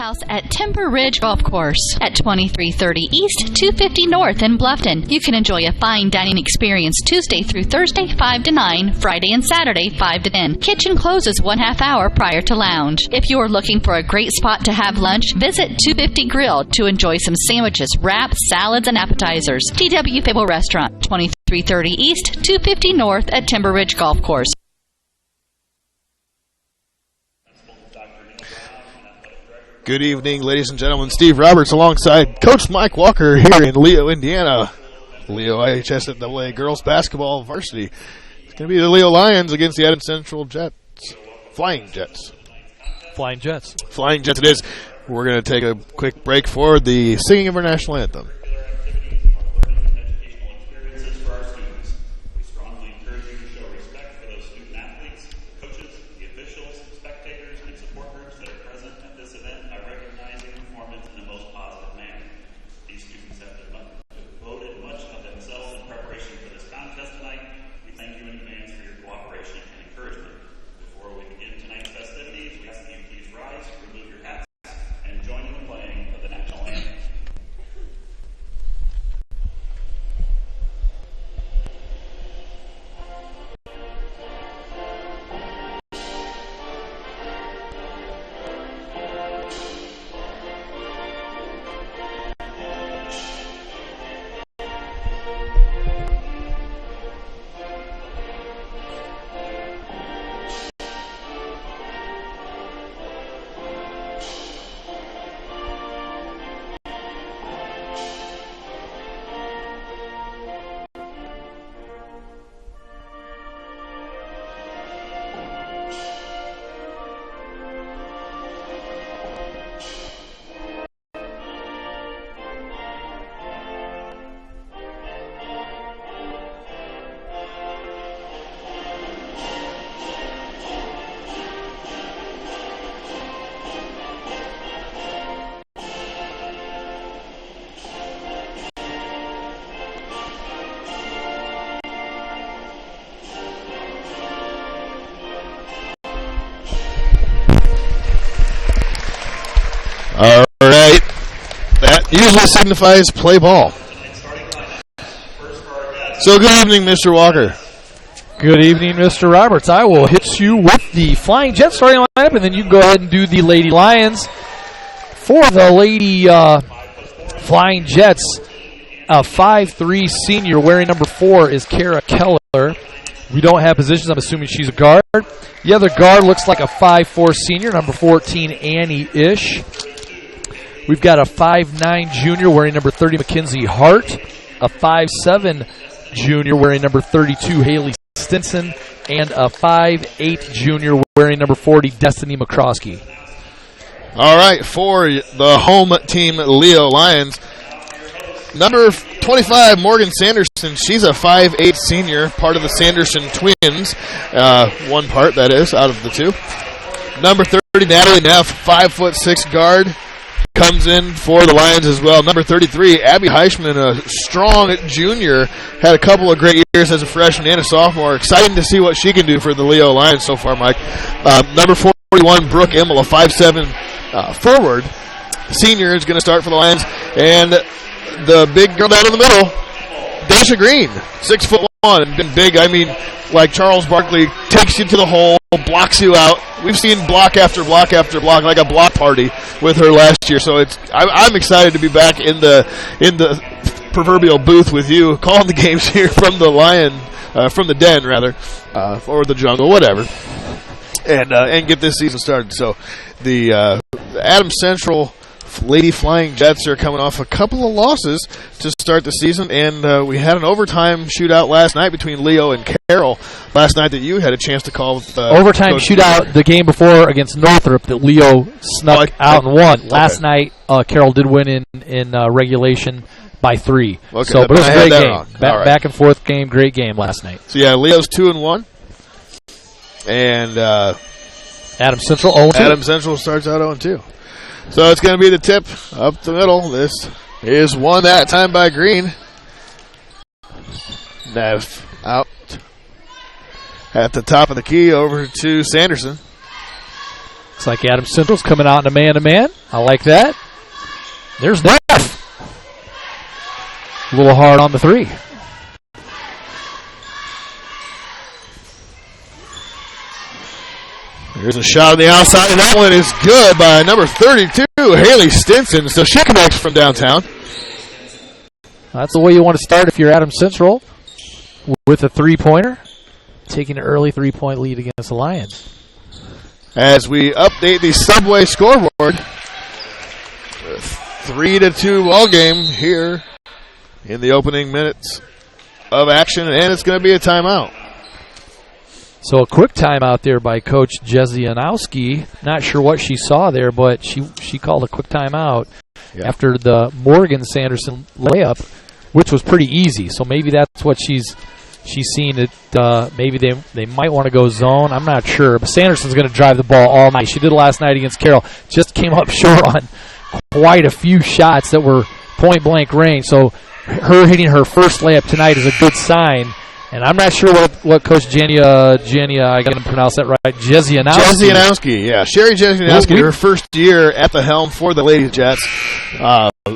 House at Timber Ridge Golf Course at 2330 East, 250 North in Bluffton. You can enjoy a fine dining experience Tuesday through Thursday, 5 to 9, Friday and Saturday, 5 to 10. Kitchen closes 1/2 hour prior to lounge. If you're looking for a great spot to have lunch, visit 250 Grill to enjoy some sandwiches, wraps, salads, and appetizers. TW Fable Restaurant, 2330 East, 250 North at Timber Ridge Golf Course. Good evening, ladies and gentlemen. Steve Roberts alongside Coach Mike Walker here in Leo, Indiana. Leo IHS at AA girls basketball varsity. It's going to be the Leo Lions against the Adams Central Jets. Flying Jets. Flying Jets. Flying Jets it is. We're going to take a quick break for the singing of our national anthem. All right. That usually signifies play ball. So good evening, Mr. Walker. Good evening, Mr. Roberts. I will hit you with the Flying Jets starting lineup, and then you can go ahead and do the Lady Lions. For the Lady Flying Jets, a 5'3" senior wearing number 4 is Kara Keller. We don't have positions. I'm assuming she's a guard. The other guard looks like a 5'4" senior, number 14, Annie Ish. We've got a 5'9" junior wearing number 30, Mackenzie Hart. A 5'7" junior wearing number 32, Haley Stinson. And a 5'8" junior wearing number 40, Destiny McCroskey. All right, for the home team, Leo Lions. Number 25, Morgan Sanderson. She's a 5'8" senior, part of the Sanderson twins. One part, that is, out of the two. Number 30, Natalie Neff, 5'6" guard. Comes in for the Lions as well. Number 33, Abby Heischman, a strong junior. Had a couple of great years as a freshman and a sophomore. Exciting to see what she can do for the Leo Lions so far, Mike. Number 41, Brooke Immel, a 5'7" forward. Senior is going to start for the Lions. And the big girl down in the middle, Daisha Green, 6'1", and big. I mean, like Charles Barkley takes you to the hole, blocks you out. We've seen block after block after block, like a block party with her last year. So I'm excited to be back in the proverbial booth with you, calling the games here from the den rather, or the jungle, whatever, and get this season started. So the Adams Central Lady Flying Jets are coming off a couple of losses to start the season, and we had an overtime shootout last night between Leo and Carroll last night that you had a chance to call. Overtime shootout the game before against Northrop that Leo snuck out and won. Last night, Carroll did win in regulation by 3. Okay, so, but it was a great game. Right. Back and forth game, great game last night. So, yeah, Leo's 2-1. And Adams Central 0-2. Adams Central starts out 0-2. So it's going to be the tip up the middle. This is won that time by Green. Neff out at the top of the key over to Sanderson. Looks like Adams Central's coming out in a man-to-man. I like that. There's Neff. A little hard on the three. Here's a shot on the outside, and that one is good by number 32, Haley Stinson. So she connects from downtown. That's the way you want to start if you're Adams Central, with a three-pointer, taking an early three-point lead against the Lions. As we update the Subway scoreboard, 3-2 ball game here in the opening minutes of action, and it's going to be a timeout. So a quick timeout there by Coach Jezianowski. Not sure what she saw there, but she called a quick timeout after the Morgan Sanderson layup, which was pretty easy. So maybe that's what she's seen. It maybe they might want to go zone. I'm not sure, but Sanderson's going to drive the ball all night. She did last night against Carroll. Just came up short on quite a few shots that were point blank range. So her hitting her first layup tonight is a good sign. And I'm not sure what Coach Jenny, I got to pronounce that right, Jezianowski, yeah. Sherry Jezianowski, her first year at the helm for the Lady Jets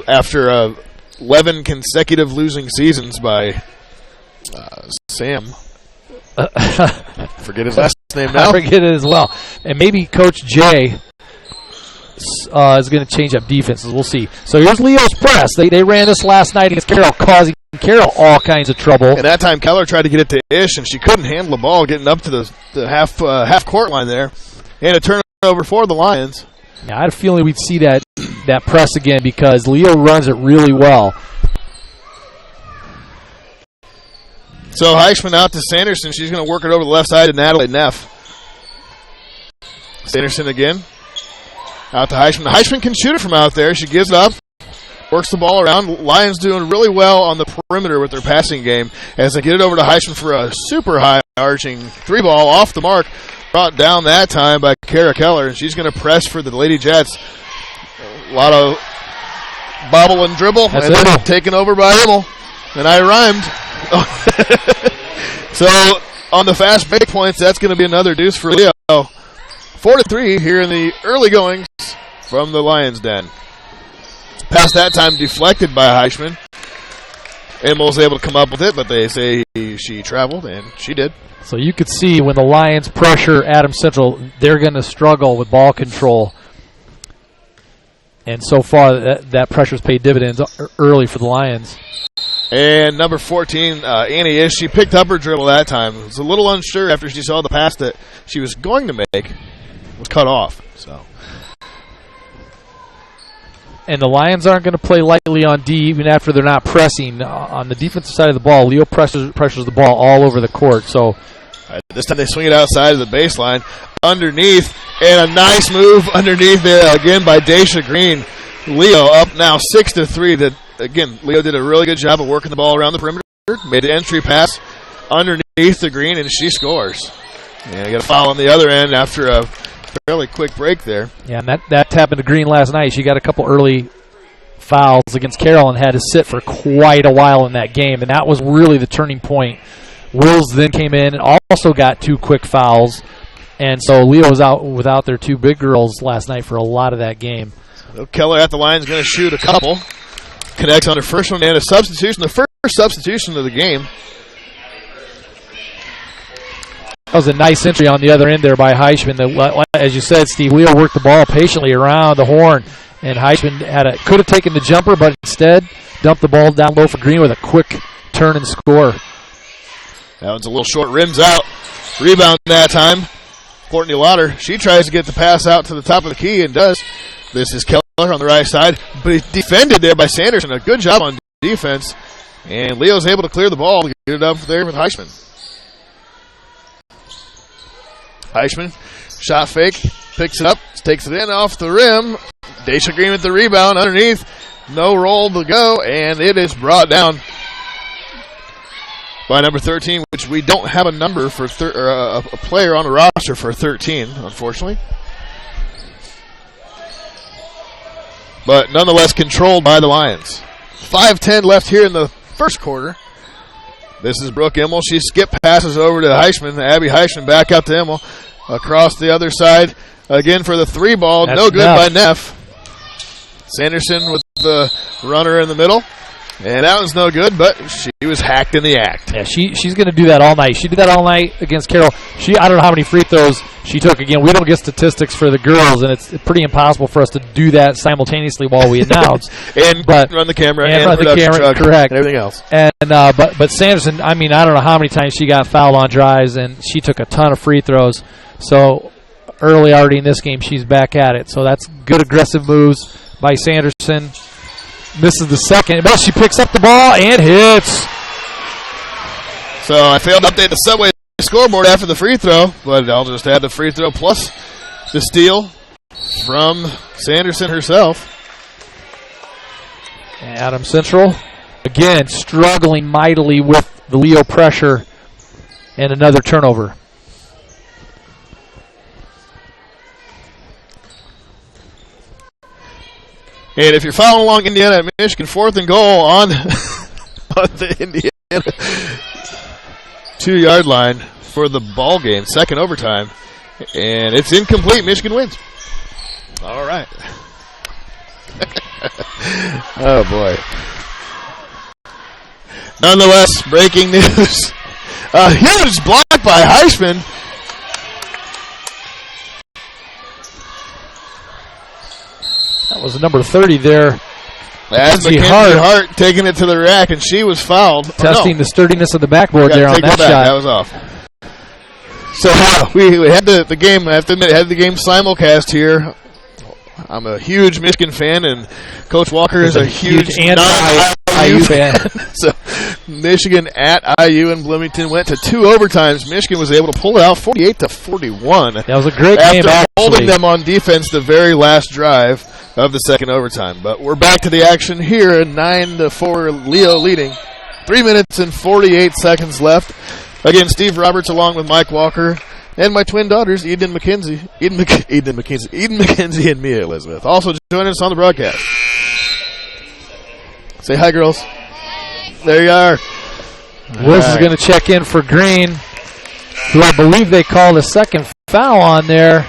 after 11 consecutive losing seasons by Sam. Forget his last name now. I forget it as well. And maybe Coach J is going to change up defenses. We'll see. So here's Leo's press. They ran this last night against Carroll, causing Carroll all kinds of trouble. And that time Keller tried to get it to Ish, and she couldn't handle the ball getting up to the half court line there. And a turnover for the Lions. Yeah, I had a feeling we'd see that press again because Leo runs it really well. So Heichman out to Sanderson. She's going to work it over the left side to Natalie Neff. Sanderson again. Out to Heichman. Heichman can shoot it from out there. She gives it up. Works the ball around. Lions doing really well on the perimeter with their passing game as they get it over to Heichman for a super high arching three ball off the mark. Brought down that time by Kara Keller, and she's going to press for the Lady Jets. A lot of bobble and dribble. That's and then taken over by Himmel. And I rhymed. So on the fast break points, that's going to be another deuce for Leo. 4-3 here in the early goings from the Lions' den. Pass that time deflected by Heichman. Emil's able to come up with it, but they say she traveled, and she did. So you could see when the Lions pressure Adams Central, they're going to struggle with ball control. And so far, that pressure's paid dividends early for the Lions. And number 14, Annie Ish, she picked up her dribble that time. Was a little unsure after she saw the pass that she was going to make was cut off. So. And the Lions aren't going to play lightly on D even after they're not pressing. On the defensive side of the ball, Leo pressures the ball all over the court. So this time they swing it outside of the baseline. Underneath, and a nice move underneath there again by Daisha Green. Leo up now 6-3. Again, Leo did a really good job of working the ball around the perimeter. Made an entry pass underneath the green, and she scores. And you got a foul on the other end after a fairly quick break there. Yeah, and that happened to Green last night. She got a couple early fouls against Carroll and had to sit for quite a while in that game, and that was really the turning point. Wills then came in and also got 2 quick fouls, and so Leo was out without their 2 big girls last night for a lot of that game. So Keller at the line is going to shoot a couple. Connects on her first one and a substitution, the first substitution of the game. That was a nice entry on the other end there by Heichman. As you said, Steve, Leo worked the ball patiently around the horn, and Heichman could have taken the jumper, but instead dumped the ball down low for Green with a quick turn and score. That one's a little short, rims out. Rebound that time. Courtney Lauder, she tries to get the pass out to the top of the key and does. This is Keller on the right side, but he's defended there by Sanderson. A good job on defense, and Leo's able to clear the ball to get it up there with Heichman. Heichman, shot fake, picks it up, takes it in off the rim. Daisha Green with the rebound underneath. No roll to go, and it is brought down by number 13, which we don't have a number for a player on the roster for 13, unfortunately. But nonetheless controlled by the Lions. 5:10 left here in the first quarter. This is Brooke Immel. She skip passes over to Heichman. Abby Heichman back out to Immel. Across the other side, again for the 3 ball. That's no good Neff. by Neff. Sanderson with the runner in the middle. And that was no good, but she was hacked in the act. Yeah, she's going to do that all night. She did that all night against Carroll. I don't know how many free throws she took. Again, we don't get statistics for the girls, and it's pretty impossible for us to do that simultaneously while we announce. But run the camera and run the camera, truck correct, and everything else. And but Sanderson, I don't know how many times she got fouled on drives, and she took a ton of free throws. So early already in this game, she's back at it. So that's good aggressive moves by Sanderson. Misses the second, but she picks up the ball and hits. So I failed to update the Subway scoreboard after the free throw, but I'll just add the free throw plus the steal from Sanderson herself. Adams Central, again, struggling mightily with the Leo pressure and another turnover. And if you're following along Indiana at Michigan, 4th and goal on the Indiana 2-yard line for the ball game, second overtime. And it's incomplete. Michigan wins. All right. Oh, boy. Nonetheless, breaking news. Huge block by Heisman. That was number 30 there. That's Mackenzie Hart taking it to the rack, and she was fouled. Testing the sturdiness of the backboard there on that shot. That was off. So we had the game, I have to admit, had the game simulcast here. I'm a huge Michigan fan, and Coach Walker is a huge IU fan. So Michigan at IU in Bloomington went to 2 overtimes. Michigan was able to pull it out 48-41. That was a great game, after holding them on defense the very last drive of the second overtime. But we're back to the action here, 9-4, Leo leading. 3 minutes and 48 seconds left. Again, Steve Roberts along with Mike Walker and my twin daughters, Eden McKenzie and Mia Elizabeth. Also joining us on the broadcast. Say hi, girls. There you are. Wills is going to check in for Green, who I believe they called a second foul on there.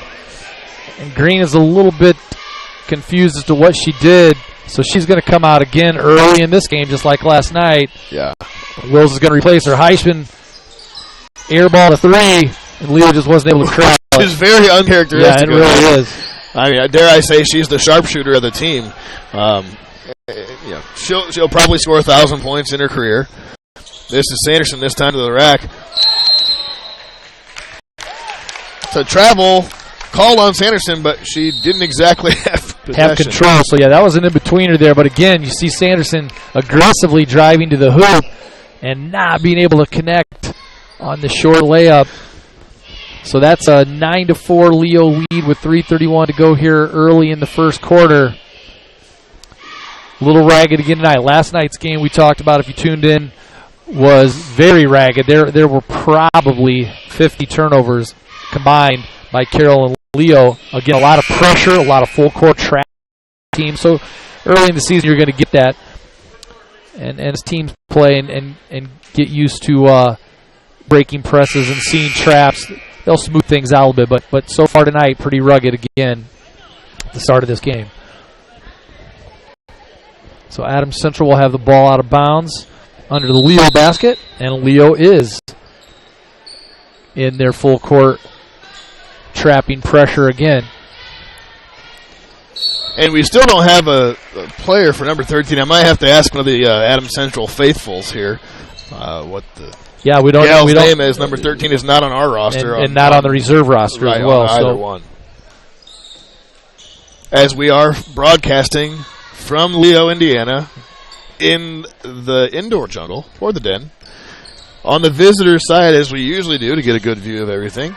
And Green is a little bit confused as to what she did. So she's going to come out again early in this game, just like last night. Yeah. Wills is going to replace her. Heisman airball to 3, and Leo just wasn't able to crack. It's very uncharacteristic. Yeah, it really is. I mean, dare I say she's the sharpshooter of the team. She'll probably score 1,000 points in her career. This is Sanderson this time to the rack. So travel called on Sanderson, but she didn't exactly have control. So, yeah, that was an in-betweener there. But, again, you see Sanderson aggressively driving to the hoop and not being able to connect on the short layup. So that's a 9-4 Leo lead with 3:31 to go here early in the first quarter. A little ragged again tonight. Last night's game we talked about, if you tuned in, was very ragged. There were probably 50 turnovers combined by Carroll and Leo. Again, a lot of pressure, a lot of full court trap teams. So early in the season you're going to get that. And as teams play and get used to breaking presses and seeing traps, they'll smooth things out a little bit. But so far tonight, pretty rugged again at the start of this game. So Adams Central will have the ball out of bounds under the Leo basket, and Leo is in their full court trapping pressure again. And we still don't have a player for number 13. I might have to ask one of the Adams Central faithfuls here what the gal's name is. Number 13 is not on our roster. And not on the reserve roster right, as well. On either one. As we are broadcasting from Leo, Indiana, in the indoor jungle, or the den, on the visitor side, as we usually do, to get a good view of everything.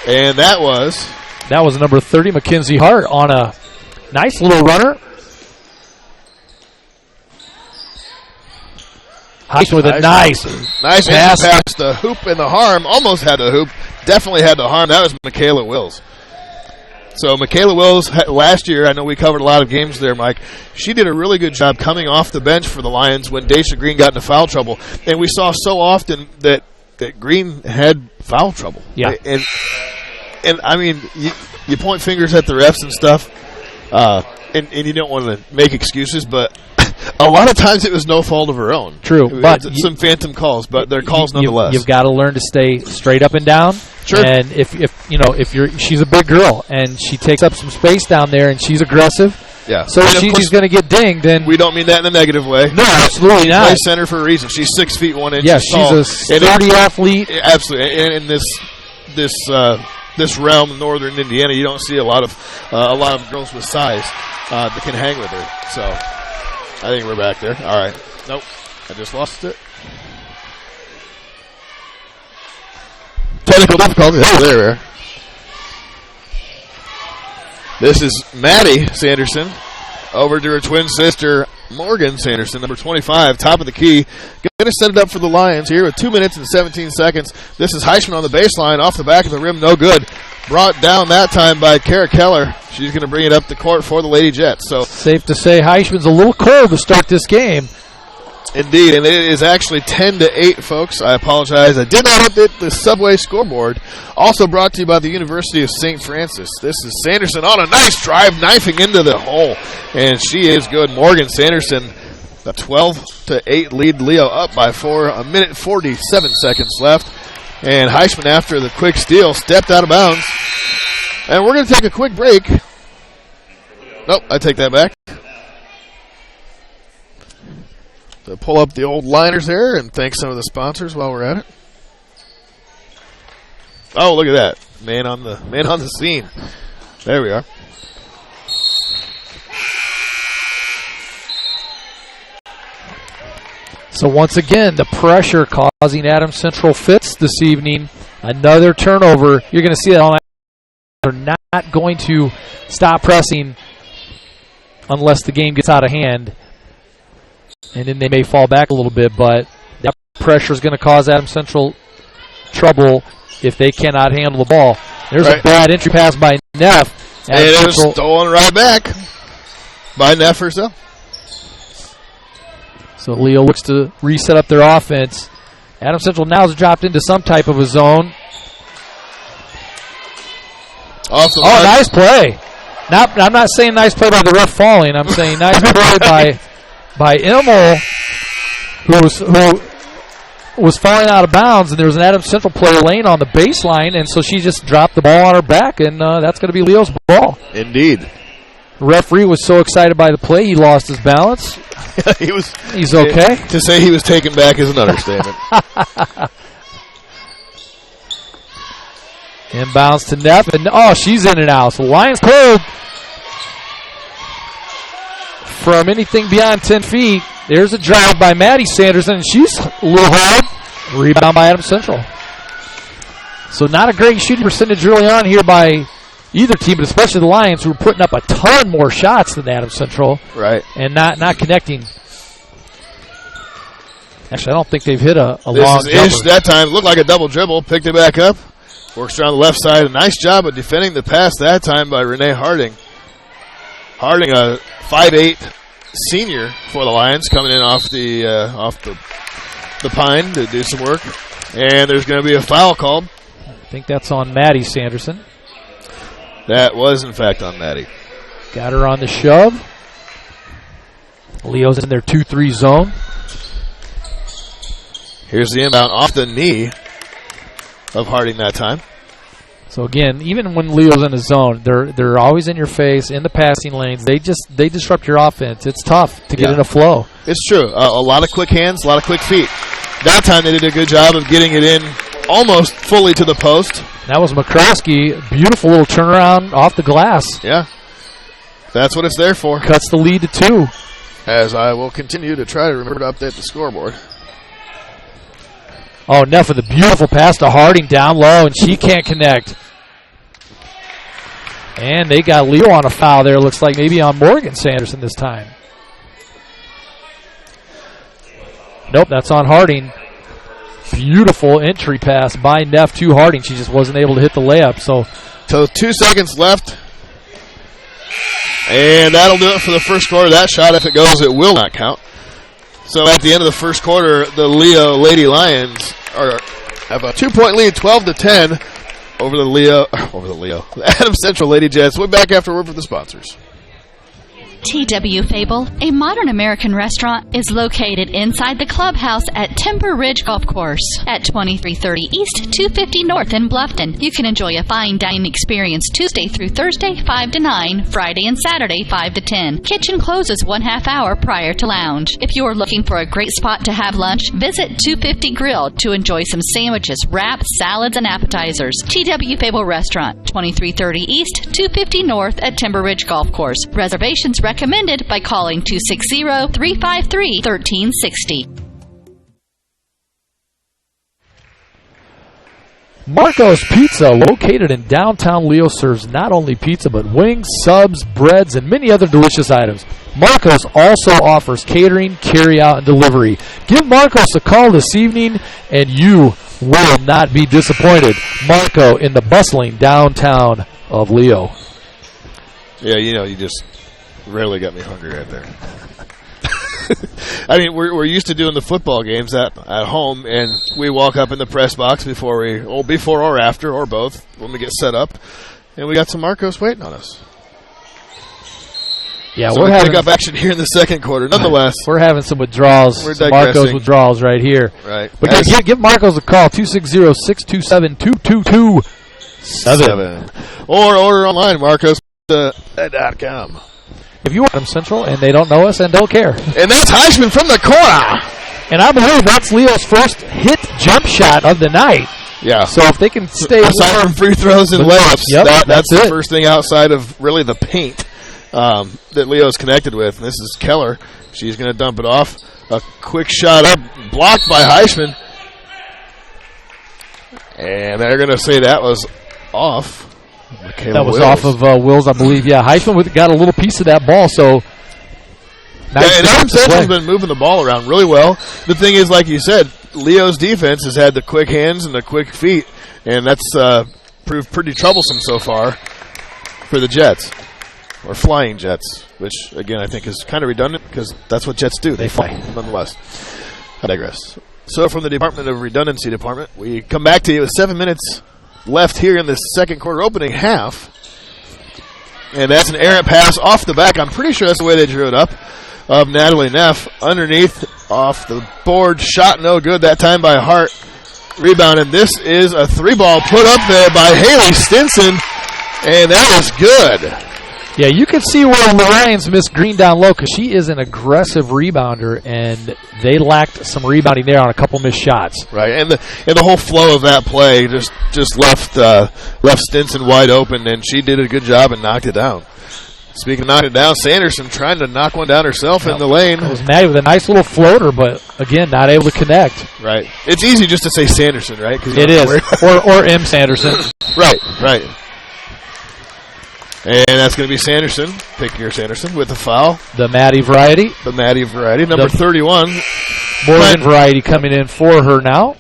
And that was number 30, Mackenzie Hart, on a nice little runner. Heisman with a nice pass past the hoop and the harm. Almost had the hoop. Definitely had the harm. That was Michaela Wills. So Michaela Wills, last year, I know we covered a lot of games there, Mike. She did a really good job coming off the bench for the Lions when Daisha Green got into foul trouble. And we saw so often that Green had foul trouble. Yeah. And And I mean, you point fingers at the refs and stuff, and you don't want to make excuses, but a lot of times it was no fault of her own. True, but some phantom calls, but they're calls nonetheless. You've got to learn to stay straight up and down. Sure. And if she's a big girl and she takes up some space down there and she's aggressive. Yeah. So if she's going to get dinged, then we don't mean that in a negative way. No, absolutely not. Play center for a reason. She's 6 feet 1 inch. Yes, she's a sturdy athlete. Absolutely. And in this realm in northern Indiana, you don't see a lot of girls with size that can hang with her. So I think we're back there. All right. Nope. I just lost it. Technical difficulty. Oh, there we are. This is Maddie Sanderson over to her twin sister, Morgan Sanderson, number 25, top of the key. Going to set it up for the Lions here with 2 minutes and 17 seconds. This is Heischman on the baseline, off the back of the rim, no good. Brought down that time by Kara Keller. She's going to bring it up the court for the Lady Jets. So safe to say Heischman's a little cold to start this game. Indeed, and it is actually 10-8, folks. I apologize. I did not update the Subway scoreboard. Also brought to you by the University of St. Francis. This is Sanderson on a nice drive, knifing into the hole, and she is good. Morgan Sanderson, the 12-8 lead. Leo up by 4, a minute 47 seconds left. And Heischman, after the quick steal, stepped out of bounds. And we're going to take a quick break. Nope, I take that back. So pull up the old liners there and thank some of the sponsors while we're at it. Oh, look at that. Man on the scene. There we are. So once again, the pressure causing Adams Central fits this evening. Another turnover. You're going to see that all night. They're not going to stop pressing unless the game gets out of hand. And then they may fall back a little bit, but that pressure is going to cause Adams Central trouble if they cannot handle the ball. There's a bad entry pass by Neff. And it was stolen right back by Neff herself. So Leo looks to reset up their offense. Adams Central now has dropped into some type of a zone. Also, nice play. I'm not saying nice play by the ref falling. I'm saying nice play by Immel, who was falling out of bounds, and there was an Adams Central player laying on the baseline, and so she just dropped the ball on her back, and that's going to be Leo's ball. Indeed. The referee was so excited by the play, he lost his balance. He's okay. To say he was taken back is an understatement. Inbounds to Neff, and she's in and out. So Lions cold. From anything beyond 10 feet, there's a drive by Maddie Sanderson, and she's a little hard. Rebound by Adams Central. So not a great shooting percentage early on here by either team, but especially the Lions, who were putting up a ton more shots than Adams Central. Right. And not connecting. Actually, I don't think they've hit a long jumper. That time looked like a double dribble, picked it back up, works around the left side. A nice job of defending the pass that time by Renee Harding. Harding, a 5'8" senior for the Lions, coming in off the pine to do some work. And there's going to be a foul called. I think that's on Maddie Sanderson. That was, in fact, on Maddie. Got her on the shove. Leo's in their 2-3 zone. Here's the inbound off the knee of Harding that time. So again, even when Leo's in the zone, they're always in your face in the passing lanes. They disrupt your offense. It's tough to get in a flow. It's true. A lot of quick hands, a lot of quick feet. That time they did a good job of getting it in almost fully to the post. That was McCroskey. Beautiful little turnaround off the glass. Yeah. That's what it's there for. Cuts the lead to 2. As I will continue to try to remember to update the scoreboard. Oh, Neff with a beautiful pass to Harding down low, and she can't connect. And they got Leo on a foul there. Looks like maybe on Morgan Sanderson this time. Nope, that's on Harding. Beautiful entry pass by Neff to Harding. She just wasn't able to hit the layup. So 2 seconds left. And that'll do it for the first quarter. That shot, if it goes, it will not count. So at the end of the first quarter, the Leo Lady Lions have a 2-point lead, 12-10. over the Adams Central Lady Jets. We're back after a word from the sponsors. TW Fable, a modern American restaurant, is located inside the clubhouse at Timber Ridge Golf Course at 2330 East, 250 North in Bluffton. You can enjoy a fine dining experience Tuesday through Thursday, 5 to 9, Friday and Saturday, 5 to 10. Kitchen closes 1/2 hour prior to lounge. If you are looking for a great spot to have lunch, visit 250 Grill to enjoy some sandwiches, wraps, salads, and appetizers. TW Fable Restaurant, 2330 East, 250 North at Timber Ridge Golf Course. Reservations recommended by calling 260-353-1360. Marco's Pizza, located in downtown Leo, serves not only pizza but wings, subs, breads, and many other delicious items. Marco's also offers catering, carry-out, and delivery. Give Marco's a call this evening, and you will not be disappointed. Marco in the bustling downtown of Leo. Yeah, you just really got me hungry right there. I mean, we're used to doing the football games at home, and we walk up in the press box before or after, or both, when we get set up, and we got some Marcos waiting on us. Yeah, so we're having pick up action here in the second quarter. Nonetheless, we're having some withdrawals. Some Marcos withdrawals right here. Right, but give Marcos a call, 260-627-2227. Or order online, Marcos.com. If you want them Central and they don't know us and don't care. And that's Heisman from the corner. And I believe that's Leo's first hit jump shot of the night. Yeah. So if they can stay aside from free throws and layups, that's the it. first thing outside of really the paint that Leo's connected with. And this is Keller. She's going to dump it off. A quick shot up, blocked by Heisman. And they're going to say that was off. Michaela that was Wills. Off of Wills, I believe. Yeah, Heisman got a little piece of that ball, so... Nice, and Adams Central's been moving the ball around really well. The thing is, like you said, Leo's defense has had the quick hands and the quick feet, and that's proved pretty troublesome so far for the Jets. Or Flying Jets, which, again, I think is kind of redundant because that's what Jets do. They fly, nonetheless. I digress. So from the Department of Redundancy Department, we come back to you with 7 minutes left here in the second quarter opening half. And that's an errant pass off the back. I'm pretty sure that's the way they drew it up. Of Natalie Neff. Underneath, off the board. Shot no good that time by Hart. Rebound, and this is a three-ball put up there by Haley Stinson. And that is good. Yeah, you can see where Lions missed Green down low because she is an aggressive rebounder, and they lacked some rebounding there on a couple missed shots. Right, and the whole flow of that play just left Stinson wide open, and she did a good job and knocked it down. Speaking of knocking it down, Sanderson trying to knock one down herself in the lane. It was Maddie with a nice little floater, but again, not able to connect. Right, it's easy just to say Sanderson, right? It is, or M. Sanderson. Right. And that's going to be Sanderson. Pick your Sanderson with the foul. The Maddie variety. Number 31. Morgan variety coming in for her now.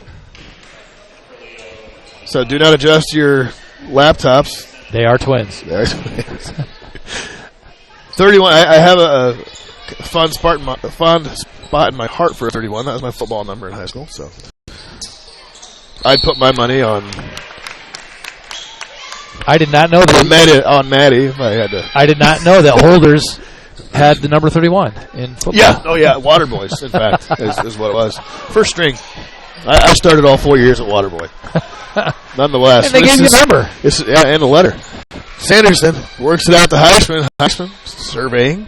So do not adjust your laptops. They are twins. 31. I have a fond spot in my heart for a 31. That was my football number in high school. So I'd put my money on... I did not know that on Maddie if I had to. I did not know that Holders had the number 31 in football. Yeah, Waterboys, in fact, is what it was. First string. I started all 4 years at Waterboy. Nonetheless. And they gave you a number. And a letter. Sanderson works it out to Heisman. Heisman surveying.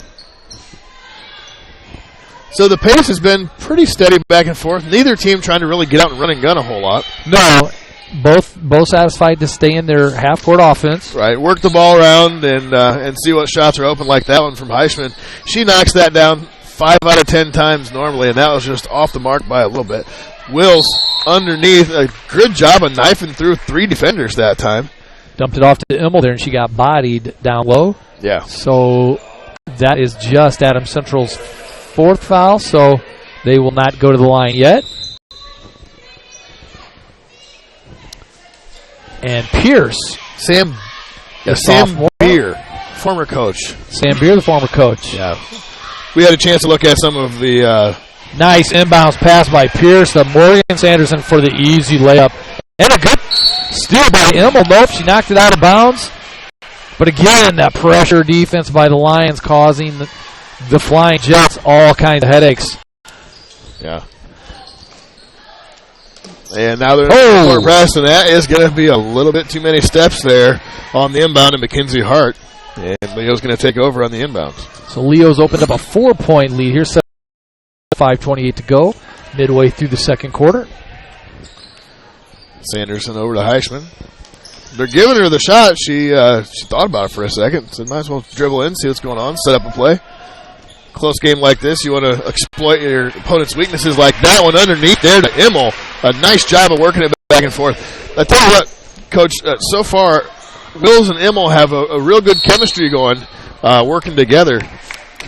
So the pace has been pretty steady back and forth. Neither team trying to really get out and run and gun a whole lot. No. Both satisfied to stay in their half-court offense. Right, work the ball around and see what shots are open, like that one from Heisman. She knocks that down 5 out of 10 times normally, and that was just off the mark by a little bit. Wills underneath, a good job of knifing through 3 defenders that time. Dumped it off to Immel there, and she got bodied down low. Yeah. So that is just Adams Central's 4th foul, so they will not go to the line yet. And Pierce. Sam Beer, former coach. Sam Beer, the former coach. Yeah. We had a chance to look at some of the... nice inbounds pass by Pierce. The Morgan Sanderson for the easy layup. And a good Steal by Immel. Nope, she knocked it out of bounds. But again, that pressure defense by the Lions causing the Flying Jets all kinds of headaches. Yeah. And now they're in the press, and that is going to be a little bit too many steps there on the inbound to Mackenzie Hart. And Leo's going to take over on the inbounds. So Leo's opened up a 4-point lead. Here's 5:28 to go, midway through the second quarter. Sanderson over to Heichman. They're giving her the shot. She thought about it for a second. Said, might as well dribble in, see what's going on, set up a play. Close game like this, you want to exploit your opponent's weaknesses like that one underneath there to Immel. A nice job of working it back and forth. I tell you what, Coach, so far, Wills and Immel have a real good chemistry going, working together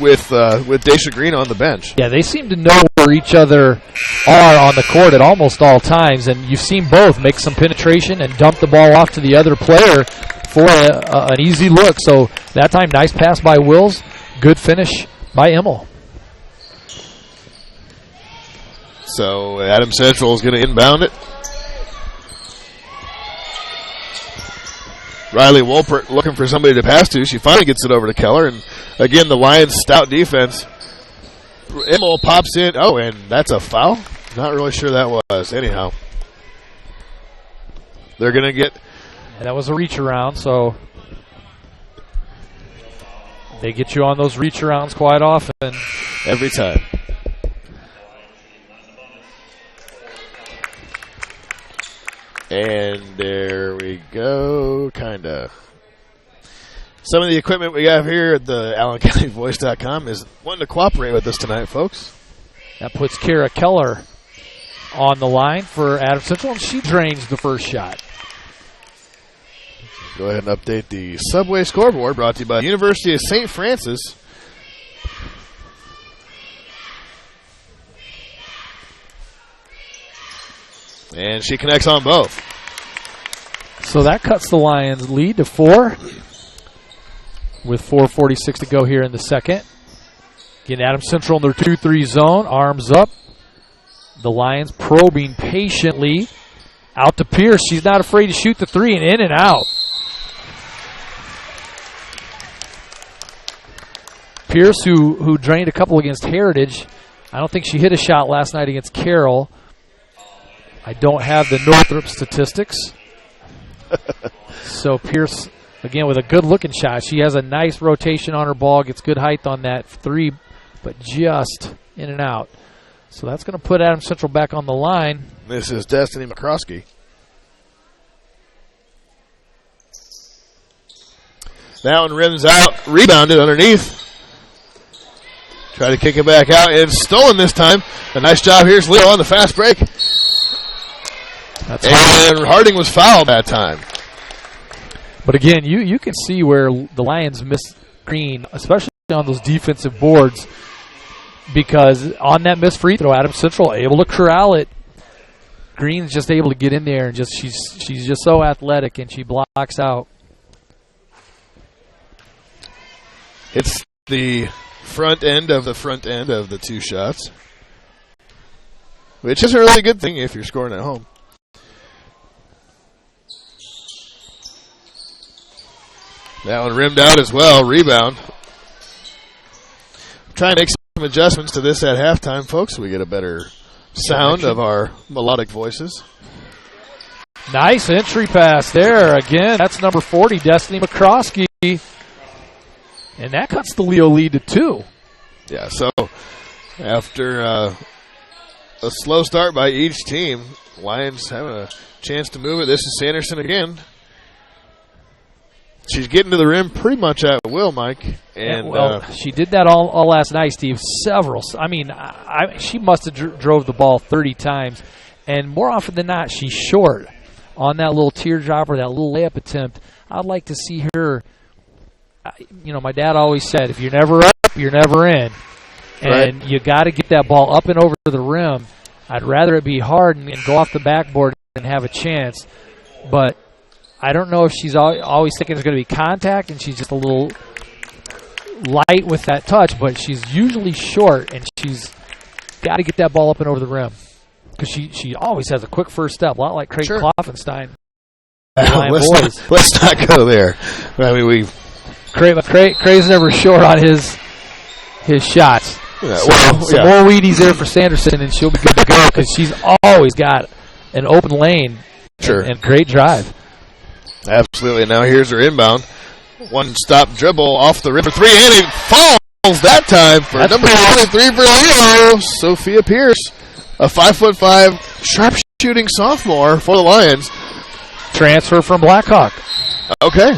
with Daisha Green on the bench. Yeah, they seem to know where each other are on the court at almost all times, and you've seen both make some penetration and dump the ball off to the other player for an easy look. So that time, nice pass by Wills, good finish by Immel. So Adams Central is going to inbound it. Riley Wolpert looking for somebody to pass to. She finally gets it over to Keller. And again, the Lions' stout defense. Immel pops in. Oh, and that's a foul? Not really sure that was. Anyhow, they're going to get. And that was a reach around, so they get you on those reach arounds quite often. Every time. And there we go, kind of. Some of the equipment we have here at the AllenCountyVoice.com is wanting to cooperate with us tonight, folks. That puts Kara Keller on the line for Adams Central, and she drains the first shot. Go ahead and update the Subway scoreboard, brought to you by the University of St. Francis. And she connects on both. So that cuts the Lions' lead to 4 with 4:46 to go here in the second. Again, Adams Central in their 2-3 zone, arms up. The Lions probing patiently. Out to Pierce. She's not afraid to shoot the three, and in and out. Pierce, who drained a couple against Heritage. I don't think she hit a shot last night against Carroll. I don't have the Northrop statistics. So Pierce, again, with a good-looking shot. She has a nice rotation on her ball, gets good height on that three, but just in and out. So that's going to put Adams Central back on the line. This is Destiny McCroskey. That one rims out, rebounded underneath. Try to kick it back out, and it's stolen this time. A nice job. Here's Leo on the fast break. And Harding was fouled that time. But again, you can see where the Lions miss Green, especially on those defensive boards, because on that missed free throw, Adams Central able to corral it. Green's just able to get in there, and just she's just so athletic, and she blocks out. It's the front end of the two shots, which is a really good thing if you're scoring at home. That one rimmed out as well. Rebound. Trying to make some adjustments to this at halftime, folks, so we get a better sound of our melodic voices. Nice entry pass there. Again, that's number 40, Destiny McCroskey. And that cuts the Leo lead to 2. Yeah, so after a slow start by each team, Lions having a chance to move it. This is Sanderson again. She's getting to the rim pretty much at will, Mike. And she did that all last night, Steve. Several. I mean, she must have drove the ball 30 times. And more often than not, she's short on that little teardrop or that little layup attempt. I'd like to see her. You know, my dad always said, if you're never up, you're never in. And right. You got to get that ball up and over the rim. I'd rather it be hard and go off the backboard and have a chance. But I don't know if she's always thinking it's going to be contact and she's just a little light with that touch, but she's usually short and she's got to get that ball up and over the rim because she always has a quick first step, a lot like Craig Kloffenstein. boys. Let's not go there. I mean, Cray's never short on his shots. Yeah, some more Wheaties there for Sanderson, and she'll be good to go because she's always got an open lane. Sure. And great drive. Absolutely. Now here's her inbound. One stop dribble off the rim for three, and it falls that time for number 23 for Leo, Sophia Pierce, a 5'5" sharpshooting sophomore for the Lions. Transfer from Blackhawk. Okay.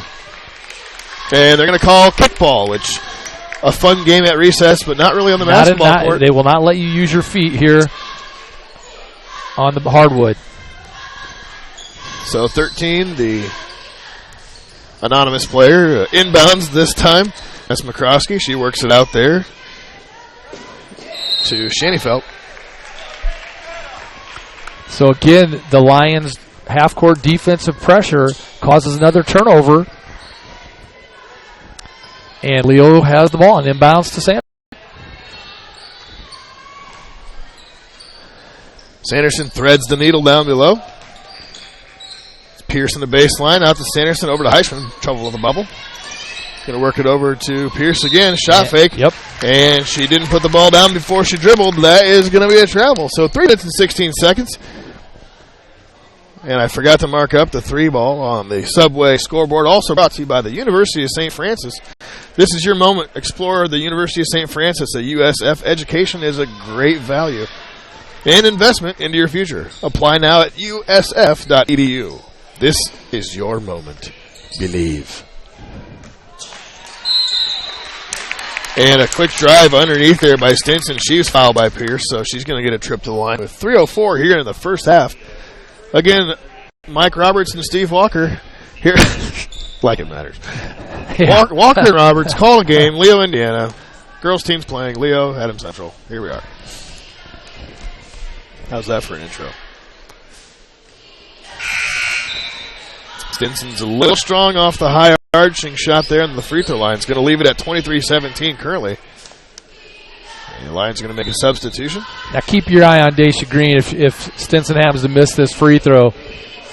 And they're going to call kickball, which a fun game at recess, but not really on the basketball court. They will not let you use your feet here on the hardwood. So 13, the anonymous player, inbounds this time. That's McCroskey. She works it out there to Shaneyfelt. So again, the Lions' half-court defensive pressure causes another turnover. And Leo has the ball and inbounds to Sanderson. Sanderson threads the needle down below. Pierce in the baseline, out to Sanderson, over to Heisman. Trouble with the bubble. Going to work it over to Pierce again. Shot fake. Yep. And she didn't put the ball down before she dribbled. That is going to be a travel. So 3 minutes and 16 seconds. And I forgot to mark up the 3 ball on the Subway scoreboard. Also brought to you by the University of St. Francis. This is your moment. Explore the University of St. Francis at USF. Education is a great value and investment into your future. Apply now at usf.edu. This is your moment. Believe. And a quick drive underneath there by Stinson. She's fouled by Pierce, so she's going to get a trip to the line with 3:04 here in the first half. Again, Mike Roberts and Steve Walker here. Like it matters. Yeah. Walker and Roberts call a game. Leo, Indiana. Girls team's playing. Leo, Adams Central. Here we are. How's that for an intro? Stinson's a little strong off the high arching shot there, and the free throw line is going to leave it at 23-17 currently. And the Lions are going to make a substitution. Now keep your eye on Daisha Green. If Stinson happens to miss this free throw,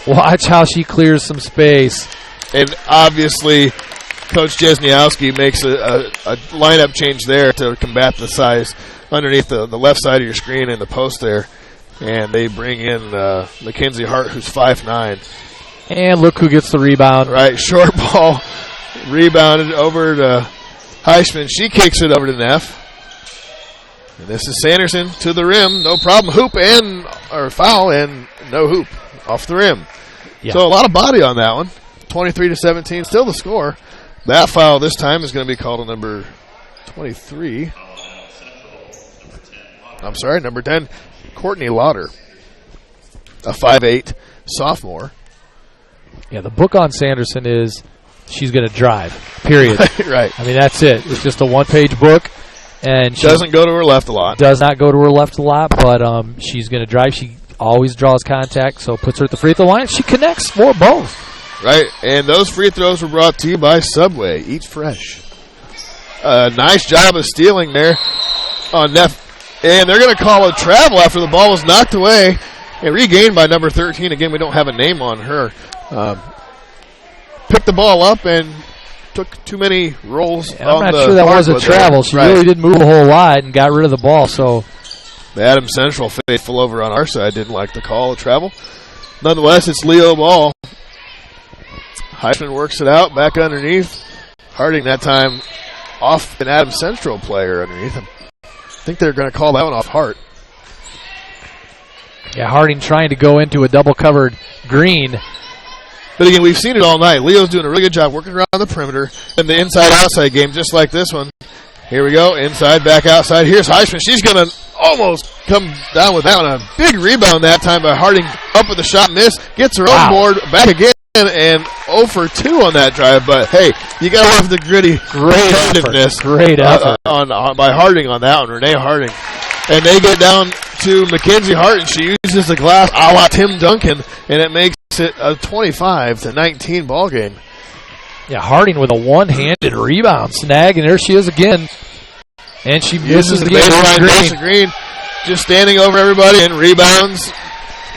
watch how she clears some space. And obviously, Coach Jesniowski makes a lineup change there to combat the size underneath the left side of your screen and the post there. And they bring in Mackenzie Hart, who's 5'9". And look who gets the rebound. Right, short ball, rebounded over to Heisman. She kicks it over to Neff. And this is Sanderson to the rim. No problem. Hoop or foul and no hoop off the rim. Yeah. So a lot of body on that one. 23-17, still the score. That foul this time is going to be called on number 23. I'm sorry, number 10, Courtney Lauder, a 5'8" sophomore. Yeah, the book on Sanderson is she's going to drive, period. Right. I mean, that's it. It's just a one-page book. And she doesn't go to her left a lot. Does not go to her left a lot, but she's going to drive. She always draws contact, so puts her at the free throw line. She connects for both. Right, and those free throws were brought to you by Subway. Eat fresh. Nice job of stealing there on Neff. And they're going to call a travel after the ball was knocked away and regained by number 13. Again, we don't have a name on her. Picked the ball up and took too many rolls. I'm not sure that was a travel. She really didn't move a whole lot and got rid of the ball. So the Adams Central faithful over on our side didn't like the call of travel. Nonetheless, it's Leo ball. Heisman works it out back underneath. Harding that time off an Adams Central player underneath him. I think they're going to call that one off Hart. Yeah, Harding trying to go into a double-covered Green. But again, we've seen it all night. Leo's doing a really good job working around the perimeter and the inside-outside game, just like this one. Here we go, inside, back outside. Here's Heisman. She's going to almost come down with that one. A big rebound that time by Harding. Up with the shot, miss. Gets her own board, back again, and 0 for 2 on that drive. But, hey, you got to love the gritty competitiveness. Great effort. By Harding on that one, Renee Harding. And they get down to Mackenzie Hart, and she uses the glass a la Tim Duncan, and it makes it a 25-19 ball game. Yeah, Harding with a one-handed rebound snag, and there she is again. And she misses again. Baseline, Green just standing over everybody and rebounds.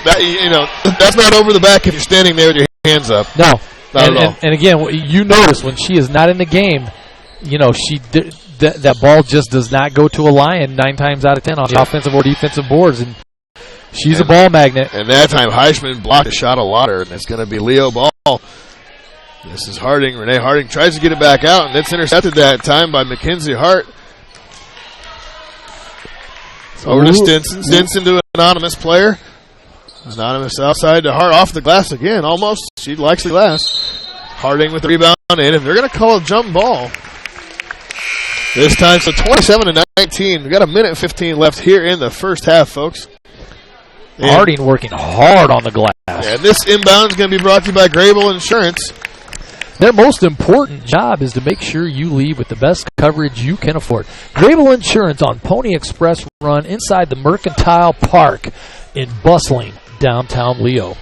That, that's not over the back if you're standing there with your hands up. No. Not at all. And again, you notice when she is not in the game, that ball just does not go to a Lion 9 times out of 10 on the offensive or defensive boards, and she's a ball magnet. And that time, Heisman blocked a shot a lot, and it's going to be Leo ball. This is Harding. Renee Harding tries to get it back out, and it's intercepted that time by Mackenzie Hart. Over to Stinson. Stinson to an anonymous player. Anonymous outside to Hart, off the glass again, almost. She likes the glass. Harding with the rebound in, and they're going to call a jump ball. This time, so 27-19. We've got a minute 15 left here in the first half, folks. And Harding working hard on the glass. And this inbound is going to be brought to you by Grable Insurance. Their most important job is to make sure you leave with the best coverage you can afford. Grable Insurance on Pony Express Run inside the Mercantile Park in bustling downtown Leo.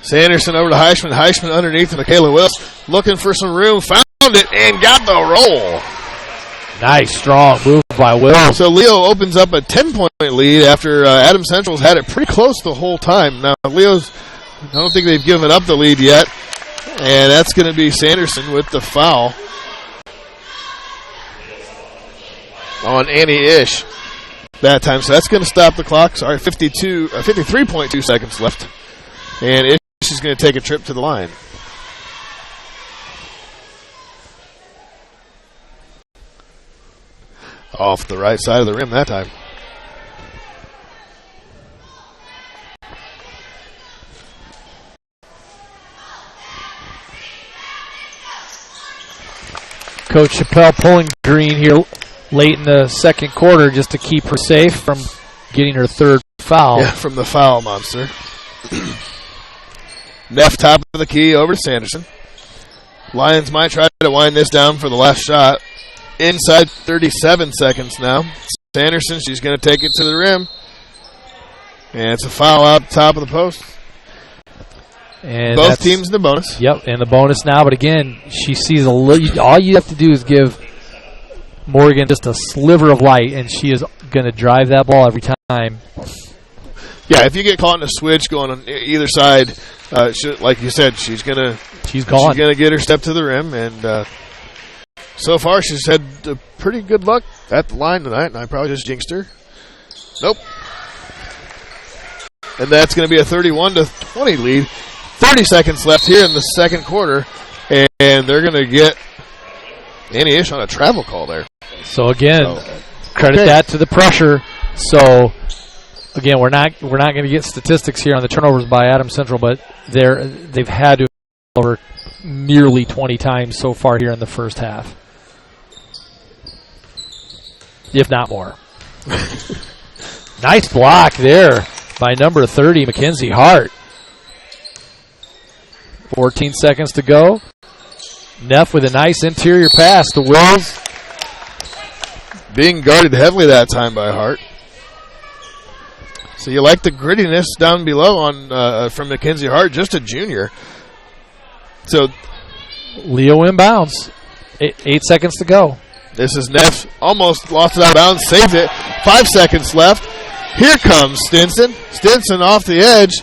Sanderson over to Heisman. Heisman underneath to Michaela Wills. Looking for some room. Found it and got the roll. Nice, strong move by Wills. So Leo opens up a 10-point lead after Adams Central's had it pretty close the whole time. Now, Leo's, I don't think they've given up the lead yet. And that's going to be Sanderson with the foul on Annie Ish that time. So that's going to stop the clock. Sorry, 53.2 seconds left. And Ish is going to take a trip to the line. Off the right side of the rim that time. Coach Chappelle pulling Green here late in the second quarter just to keep her safe from getting her third foul. Yeah, from the foul monster. Neff top of the key over to Sanderson. Lions might try to wind this down for the last shot. Inside 37 seconds now. Sanderson, she's going to take it to the rim. And it's a foul out top of the post. And both teams in the bonus. Yep, and the bonus now. But again, she sees a little. All you have to do is give Morgan just a sliver of light, and she is going to drive that ball every time. Yeah, if you get caught in a switch going on either side, like you said, she's gonna get her step to the rim, and so far she's had pretty good luck at the line tonight. And I probably just jinxed her. Nope. And that's going to be a 31-20 lead. 30 seconds left here in the second quarter, and they're going to get Annie Ish on a travel call there. So again, credit that to the pressure. So again, we're not going to get statistics here on the turnovers by Adams Central, but they've had to over nearly 20 times so far here in the first half, if not more. Nice block there by number 30, Mackenzie Hart. 14 seconds to go. Neff with a nice interior pass to Wills. Being guarded heavily that time by Hart. So you like the grittiness down below on from Mackenzie Hart, just a junior. So Leo inbounds. 8 seconds to go. This is Neff. Almost lost it out of bounds. Saved it. 5 seconds left. Here comes Stinson. Stinson off the edge.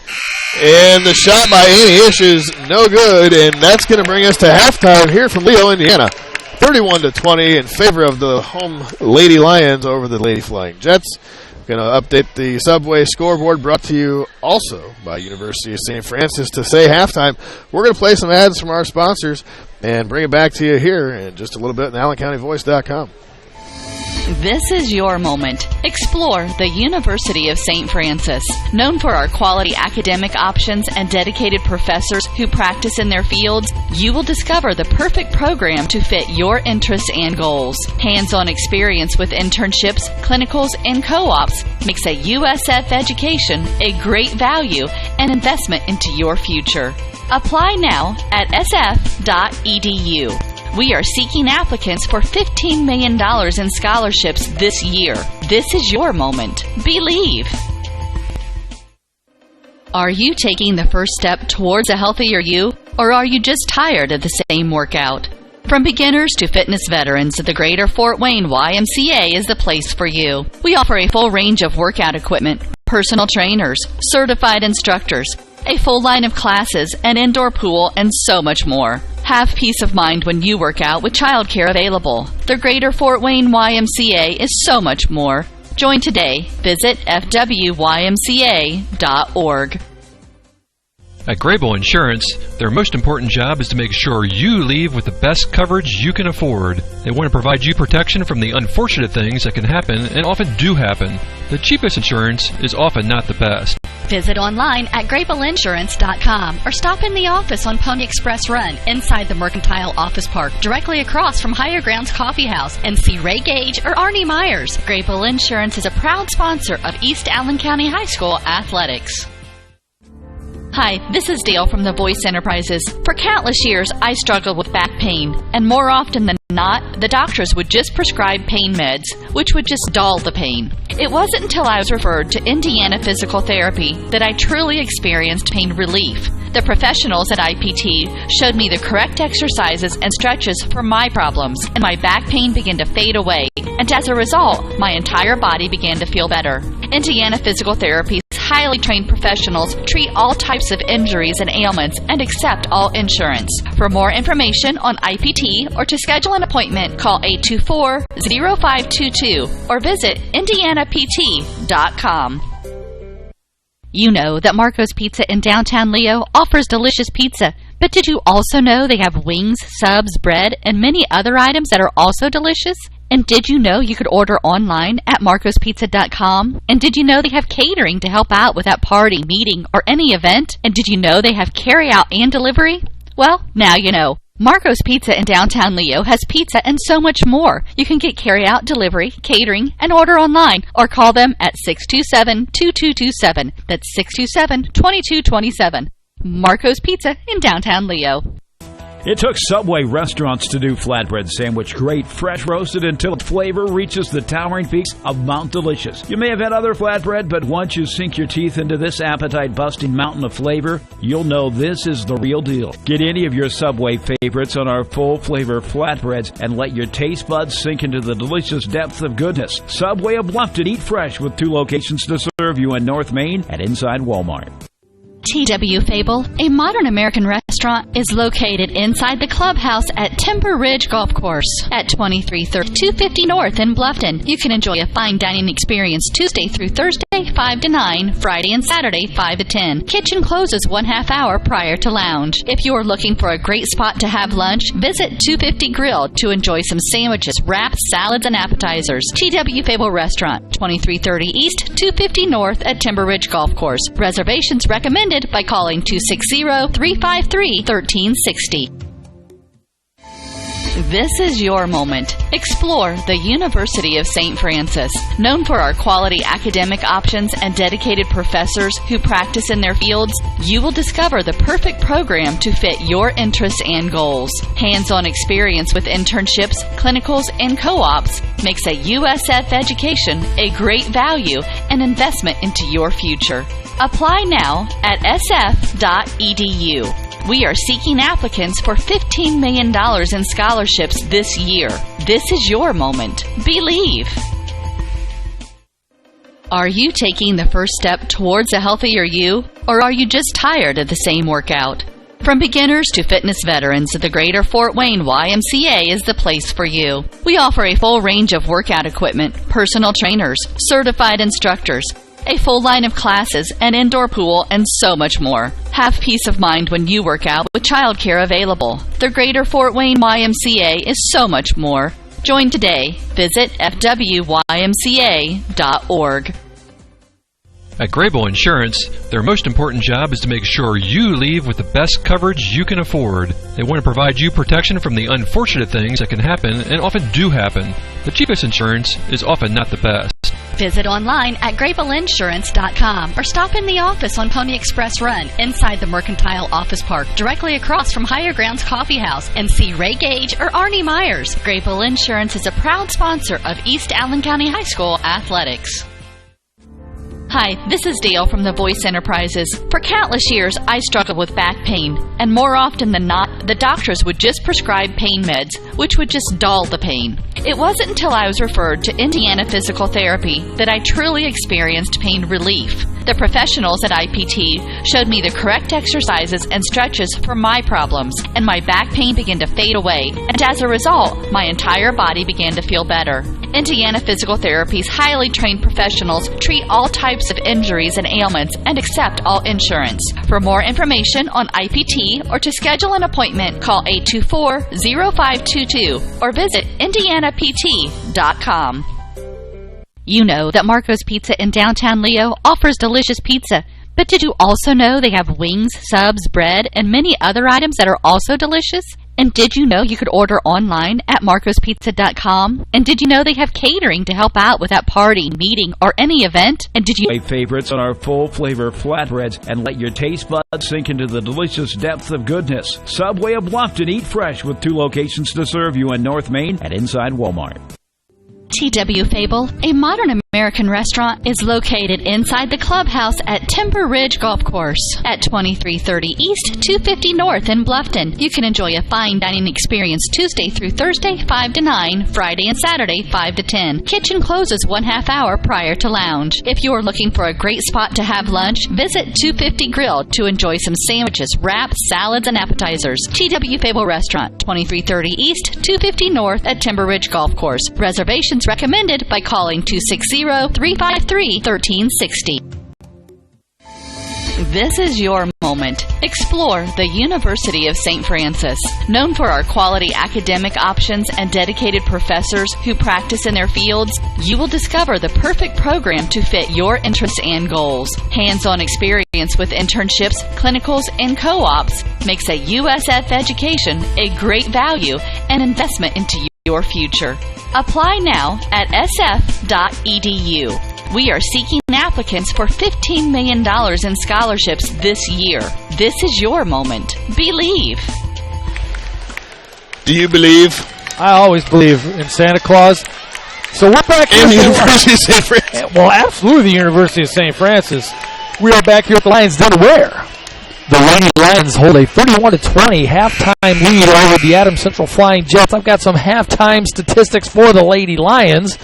And the shot by Annie Ish is no good. And that's going to bring us to halftime here from Leo, Indiana. 31-20 in favor of the home Lady Lions over the Lady Flying Jets. Going to update the Subway scoreboard, brought to you also by University of St. Francis. To say halftime, we're going to play some ads from our sponsors and bring it back to you here in just a little bit on AllenCountyVoice.com. This is your moment. Explore the University of St. Francis. Known for our quality academic options and dedicated professors who practice in their fields, you will discover the perfect program to fit your interests and goals. Hands-on experience with internships, clinicals, and co-ops makes a USF education a great value and investment into your future. Apply now at sf.edu. We are seeking applicants for $15 million in scholarships this year. This is your moment. Believe. Are you taking the first step towards a healthier you, or are you just tired of the same workout? From beginners to fitness veterans, the Greater Fort Wayne YMCA is the place for you. We offer a full range of workout equipment, personal trainers, certified instructors, a full line of classes, an indoor pool, and so much more. Have peace of mind when you work out with childcare available. The Greater Fort Wayne YMCA is so much more. Join today. Visit fwymca.org. At Grable Insurance, their most important job is to make sure you leave with the best coverage you can afford. They want to provide you protection from the unfortunate things that can happen and often do happen. The cheapest insurance is often not the best. Visit online at GrableInsurance.com or stop in the office on Pony Express Run inside the Mercantile Office Park, directly across from Higher Grounds Coffee House, and see Ray Gage or Arnie Myers. Grable Insurance is a proud sponsor of East Allen County High School athletics. Hi, this is Dale from the Voice Enterprises. For countless years, I struggled with back pain, and more often than not, the doctors would just prescribe pain meds, which would just dull the pain. It wasn't until I was referred to Indiana Physical Therapy that I truly experienced pain relief. The professionals at IPT showed me the correct exercises and stretches for my problems, and my back pain began to fade away, and as a result, my entire body began to feel better. Indiana Physical Therapy's highly trained professionals treat all types of injuries and ailments and accept all insurance. For more information on IPT or to schedule an appointment, call 824-0522 or visit indianapt.com. You know that Marco's Pizza in downtown Leo offers delicious pizza, but did you also know they have wings, subs, bread, and many other items that are also delicious? And did you know you could order online at marcospizza.com? And did you know they have catering to help out with that party, meeting, or any event? And did you know they have carry-out and delivery? Well, now you know. Marco's Pizza in downtown Leo has pizza and so much more. You can get carry-out, delivery, catering, and order online, or call them at 627-2227. That's 627-2227. Marco's Pizza in downtown Leo. It took Subway restaurants to do flatbread sandwich great, fresh roasted until its flavor reaches the towering peaks of Mount Delicious. You may have had other flatbread, but once you sink your teeth into this appetite-busting mountain of flavor, you'll know this is the real deal. Get any of your Subway favorites on our full-flavor flatbreads and let your taste buds sink into the delicious depth of goodness. Subway of Bluffton, eat fresh with 2 locations to serve you in North Main and inside Walmart. T.W. Fable, a modern American restaurant, is located inside the clubhouse at Timber Ridge Golf Course at 2330 250 North in Bluffton. You can enjoy a fine dining experience Tuesday through Thursday, 5 to 9, Friday and Saturday, 5 to 10. Kitchen closes 1/2 hour prior to lounge. If you are looking for a great spot to have lunch, visit 250 Grill to enjoy some sandwiches, wraps, salads, and appetizers. T.W. Fable Restaurant, 2330 East, 250 North at Timber Ridge Golf Course. Reservations recommended by calling 260-353-1360. This is your moment. Explore the University of St. Francis. Known for our quality academic options and dedicated professors who practice in their fields, you will discover the perfect program to fit your interests and goals. Hands-on experience with internships, clinicals, and co-ops makes a USF education a great value and investment into your future. Apply now at sf.edu. We are seeking applicants for $15 million in scholarships this year. This is your moment. Believe. Are you taking the first step towards a healthier you, or are you just tired of the same workout? From beginners to fitness veterans, the Greater Fort Wayne YMCA is the place for you. We offer a full range of workout equipment, personal trainers, certified instructors, a full line of classes, an indoor pool, and so much more. Have peace of mind when you work out with childcare available. The Greater Fort Wayne YMCA is so much more. Join today. Visit fwymca.org. At Grable Insurance, their most important job is to make sure you leave with the best coverage you can afford. They want to provide you protection from the unfortunate things that can happen and often do happen. The cheapest insurance is often not the best. Visit online at GrableInsurance.com or stop in the office on Pony Express Run inside the Mercantile Office Park, directly across from Higher Grounds Coffee House, and see Ray Gage or Arnie Myers. Grable Insurance is a proud sponsor of East Allen County High School athletics. Hi, this is Dale from the Voice Enterprises. For countless years, I struggled with back pain, and more often than not, the doctors would just prescribe pain meds, which would just dull the pain. It wasn't until I was referred to Indiana Physical Therapy that I truly experienced pain relief. The professionals at IPT showed me the correct exercises and stretches for my problems, and my back pain began to fade away, and as a result, my entire body began to feel better. Indiana Physical Therapy's highly trained professionals treat all types of injuries and ailments and accept all insurance. For more information on IPT or to schedule an appointment, call 824-0522 or visit indianapt.com. You know that Marco's Pizza in downtown Leo offers delicious pizza. But did you also know they have wings, subs, bread, and many other items that are also delicious? And did you know you could order online at marcospizza.com? And did you know they have catering to help out with that party, meeting, or any event? And did you favorites on our full flavor flatbreads and let your taste buds sink into the delicious depth of goodness. Subway of Bluffton, eat fresh with 2 locations to serve you in North Main and inside Walmart. T.W. Fable, a modern American restaurant, is located inside the clubhouse at Timber Ridge Golf Course at 2330 East, 250 North in Bluffton. You can enjoy a fine dining experience Tuesday through Thursday, 5 to 9, Friday and Saturday, 5 to 10. Kitchen closes 1/2 hour prior to lounge. If you are looking for a great spot to have lunch, visit 250 Grill to enjoy some sandwiches, wraps, salads, and appetizers. T.W. Fable Restaurant, 2330 East, 250 North at Timber Ridge Golf Course. Reservations recommended by calling 260-353-1360. This is your moment. Explore the University of St. Francis. Known for our quality academic options and dedicated professors who practice in their fields, you will discover the perfect program to fit your interests and goals. Hands-on experience with internships, clinicals, and co-ops makes a USF education a great value and investment into your future. Apply now at sf.edu. We are seeking applicants for $15 million in scholarships this year. This is your moment. Believe. Do you believe? I always believe in Santa Claus. So we're back in here the University of St. Francis. Well, absolutely the University of St. Francis. We are back here at the Lions Den where the Lady Lions hold a 31-20 halftime lead over the Adams Central Flying Jets. I've got some halftime statistics for the Lady Lions.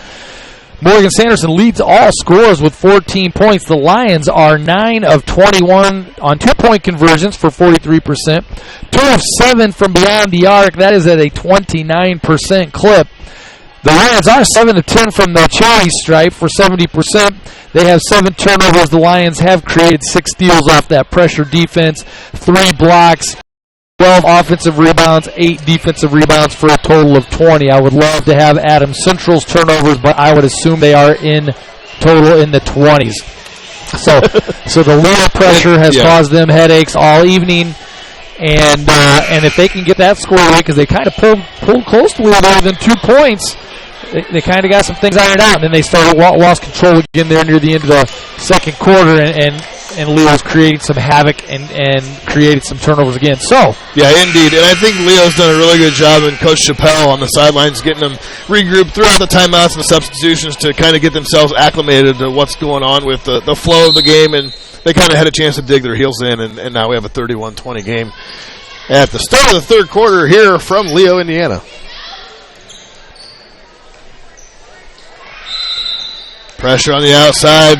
Morgan Sanderson leads all scores with 14 points. The Lions are 9 of 21 on 2-point conversions for 43%. 2 of 7 from beyond the arc. That is at a 29% clip. The Lions are 7 of 10 from the charity stripe for 70%. They have 7 turnovers. The Lions have created 6 steals off that pressure defense, 3 blocks, 12 offensive rebounds, 8 defensive rebounds for a total of 20. I would love to have Adams Central's turnovers, but I would assume they are in total in the 20s. So the Leo pressure has caused them headaches all evening. And if they can get that score away, because they kind of pulled close to Leo there within 2 points, they kind of got some things ironed out, and then they lost control again there near the end of the second quarter, and Leo's created some havoc and created some turnovers again. So yeah, indeed, and I think Leo's done a really good job, and Coach Chappelle on the sidelines getting them regrouped throughout the timeouts and the substitutions to kind of get themselves acclimated to what's going on with the flow of the game, and they kind of had a chance to dig their heels in, and now we have a 31-20 game at the start of the third quarter here from Leo, Indiana. Pressure on the outside,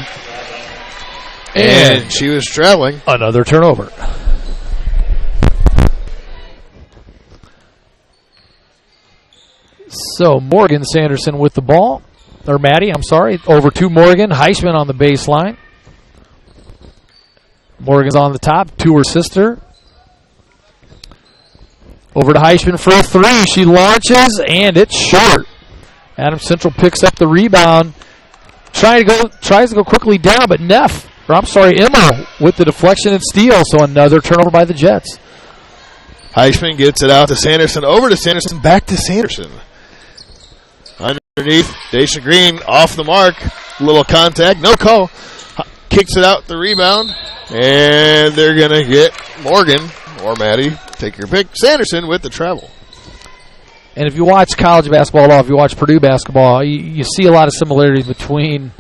and she was traveling. Another turnover. So Morgan Sanderson with the ball, or Maddie, I'm sorry, over to Morgan. Heisman on the baseline. Morgan's on the top, to her sister. Over to Heisman for a 3. She launches, and it's short. Adams Central picks up the rebound. Tries to go quickly down, but Emma with the deflection and steal, so another turnover by the Jets. Heisman gets it out to Sanderson, over to Sanderson, back to Sanderson. Underneath, Daisha Green off the mark, little contact, no call. Kicks it out the rebound, and they're going to get Morgan, or Maddie, take your pick, Sanderson with the travel. And if you watch college basketball at all, if you watch Purdue basketball, you see a lot of similarities between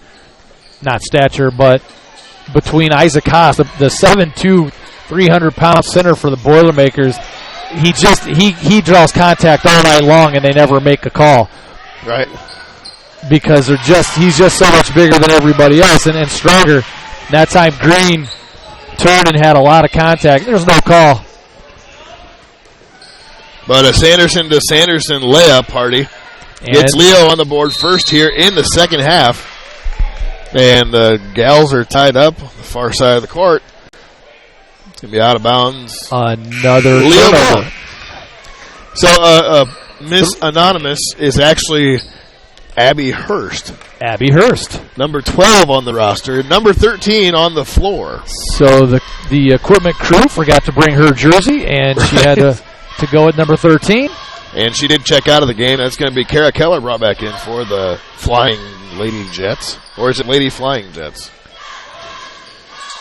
not stature, but between Isaac Haas, the 7'2", 300-pound center for the Boilermakers. He draws contact all night long, and they never make a call. Right. Because he's just so much bigger than everybody else and stronger. That time Green turned and had a lot of contact. There's no call. But a Sanderson to Sanderson layup party gets Leo on the board first here in the second half. And the Gals are tied up on the far side of the court. It's going to be out of bounds. Another Leo turnover. So Miss Anonymous is actually Abby Hurst. Abby Hurst. Number 12 on the roster. Number 13 on the floor. So the equipment crew forgot to bring her jersey, and she had to go at number 13. And she did check out of the game. That's going to be Kara Keller brought back in for the Flying Lady Jets. Or is it Lady Flying Jets?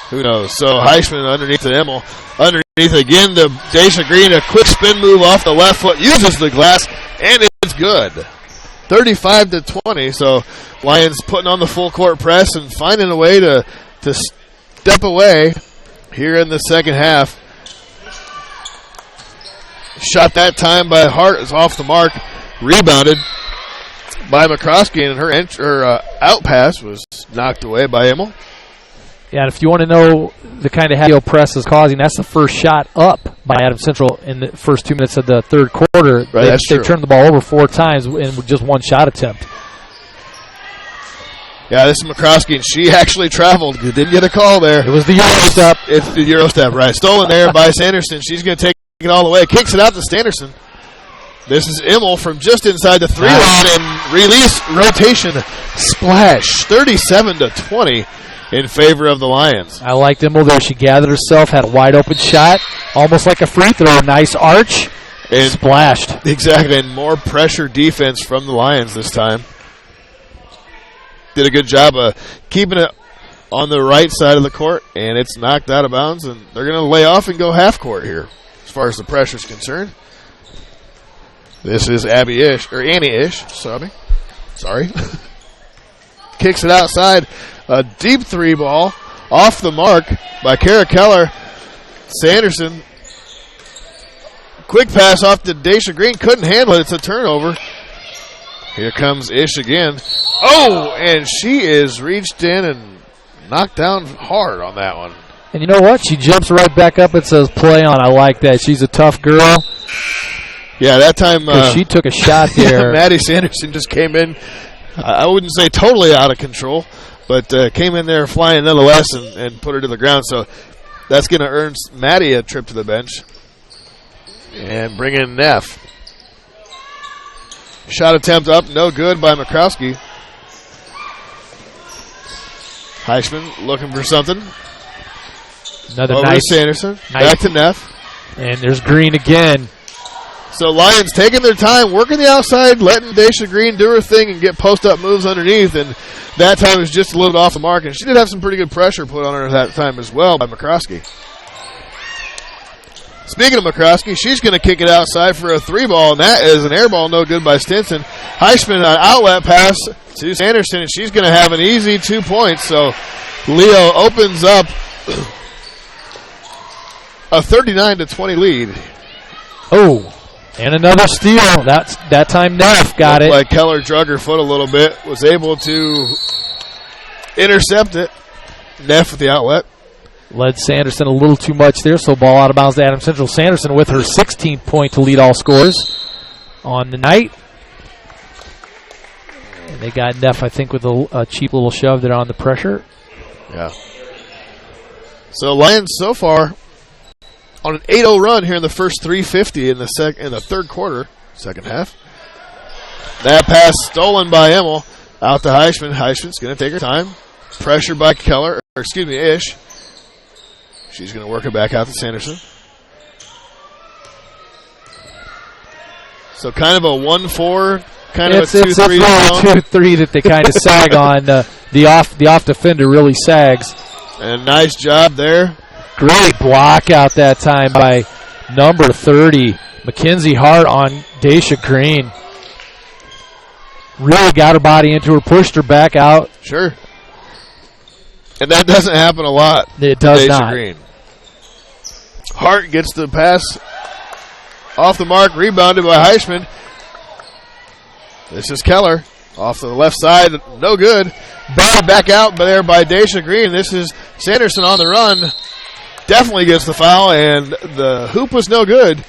Who knows? So Heisman underneath to Emmel. Underneath again to Daisha Green. A quick spin move off the left foot. Uses the glass, and it's good. 35-20. So Lions putting on the full court press and finding a way to step away here in the second half. Shot that time by Hart is off the mark. Rebounded by McCroskey, and her out pass was knocked away by Emmel. Yeah, and if you want to know the kind of half press is causing, that's the first shot up by Adams Central in the first 2 minutes of the third quarter. Right, they turned the ball over 4 times in just one shot attempt. Yeah, this is McCroskey, and she actually traveled. Didn't get a call there. It was the Euro step. It's the Euro step, right. Stolen there by Sanderson. She's going to take it all the way. Kicks it out to Sanderson. This is Emmel from just inside the 3-line, and release, rotation, splash. 37-20 in favor of the Lions. I liked Emmel there. She gathered herself, had a wide open shot, almost like a free throw. Nice arch, and splashed. Exactly, and more pressure defense from the Lions this time. Did a good job of keeping it on the right side of the court, and it's knocked out of bounds, and they're going to lay off and go half court here as far as the pressure is concerned. This is Annie Ish, sorry. Kicks it outside. A deep 3 ball off the mark by Kara Keller. Sanderson. Quick pass off to Daisha Green. Couldn't handle it. It's a turnover. Here comes Ish again. Oh, and she is reached in and knocked down hard on that one. And you know what? She jumps right back up and says, play on. I like that. She's a tough girl. Yeah, that time she took a shot there. Maddie Sanderson just came in, I wouldn't say totally out of control, but came in there flying nonetheless and put her to the ground. So that's going to earn Maddie a trip to the bench. And bring in Neff. Shot attempt up, no good by Makrowski. Heisman looking for something. Another over nice to Sanderson. Back to Neff. And there's Green again. So Lions taking their time, working the outside, letting Daisha Green do her thing and get post-up moves underneath. And that time was just a little bit off the mark. And she did have some pretty good pressure put on her that time as well by McCroskey. Speaking of McCroskey, she's going to kick it outside for a 3-ball, and that is an air ball, no good by Stinson. Heisman, an outlet pass to Sanderson, and she's going to have an easy 2 points. So Leo opens up a 39-20 lead. Oh, and another steal. That time Neff got it. Like Keller drug her foot a little bit, was able to intercept it. Neff with the outlet. Led Sanderson a little too much there, so ball out of bounds to Adams Central. Sanderson with her 16th point to lead all scorers on the night. And they got Neff, I think, with a cheap little shove there on the pressure. Yeah. So Lions so far on an 8-0 run here in the first 3:50 in the third quarter, second half. That pass stolen by Emmel out to Heisman. Heisman's going to take her time. Pressured by Ish. She's going to work it back out to Sanderson. So kind of a 1-4, kind of a 2-3. It's really 2-3 that they kind of sag on. The off defender really sags. And nice job there. Great block out that time by number 30, Mackenzie Hart on Daisha Green. Really got her body into her, pushed her back out. Sure. And that doesn't happen a lot. It does Deja not. Green. Hart gets the pass off the mark, rebounded by Heisman. This is Keller off the left side, no good. Batted back out there by Deja Green. This is Sanderson on the run. Definitely gets the foul, and the hoop was no good.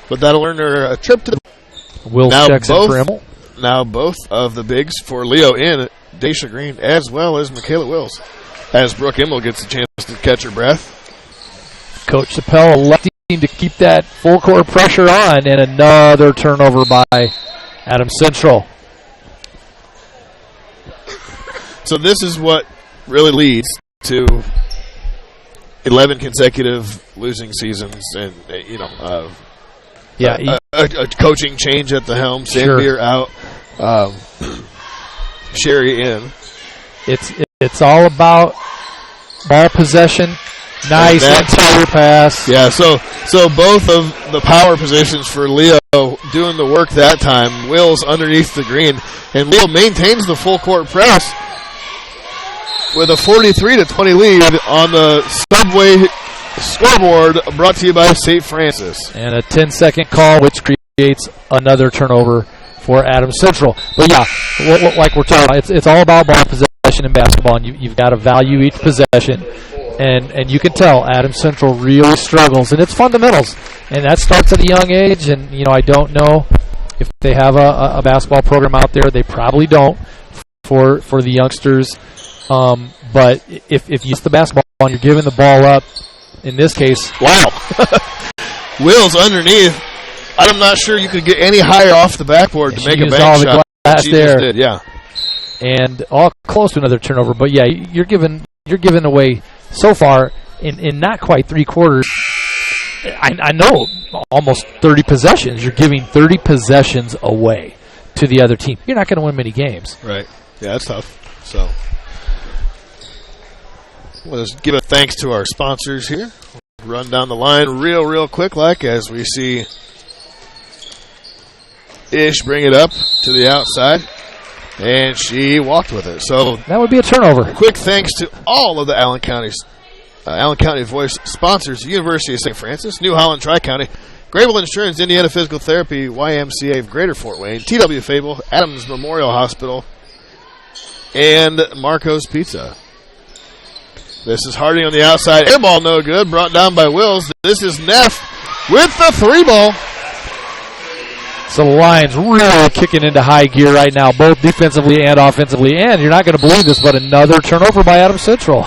But that'll earn her a trip to the... Will checks in for Immel. Now both of the bigs for Leo in, Deja Green as well as Michaela Wills. As Brooke Immel gets a chance to catch her breath. Coach Chappelle electing to keep that full court pressure on, and another turnover by Adams Central. So this is what really leads to 11 consecutive losing seasons, and a coaching change at the helm. Sandbeer out, Sherry in. It's all about ball possession. Nice interior pass. Yeah, so both of the power positions for Leo doing the work that time. Wills underneath the green, and Leo maintains the full court press with a 43-20 lead on the Subway scoreboard, brought to you by St. Francis. And a 10-second call, which creates another turnover for Adams Central. But yeah, like we're talking about, it's all about ball possession in basketball, and you've got to value each possession. And you can tell Adams Central really struggles, and it's fundamentals. And that starts at a young age, and, I don't know if they have a basketball program out there. They probably don't for the youngsters. But if you use the basketball and you're giving the ball up, in this case, wow. Wills underneath. I'm not sure you could get any higher off the backboard to make a bank all shot. The glass she there. Just did, yeah. And all close to another turnover. But yeah, you're giving away so far in not quite 3 quarters. I know almost 30 possessions. You're giving 30 possessions away to the other team. You're not going to win many games. Right. Yeah, that's tough. So let's give a thanks to our sponsors here. Run down the line real quick, as we see Ish bring it up to the outside, and she walked with it. So that would be a turnover. Quick thanks to all of the Allen County Voice sponsors: University of St. Francis, New Holland Tri-County, Grable Insurance, Indiana Physical Therapy, YMCA of Greater Fort Wayne, TW Fable, Adams Memorial Hospital, and Marco's Pizza. This is Harding on the outside. Air ball no good. Brought down by Wills. This is Neff with the 3-ball. So the Lions really kicking into high gear right now, both defensively and offensively. And you're not going to believe this, but another turnover by Adams Central.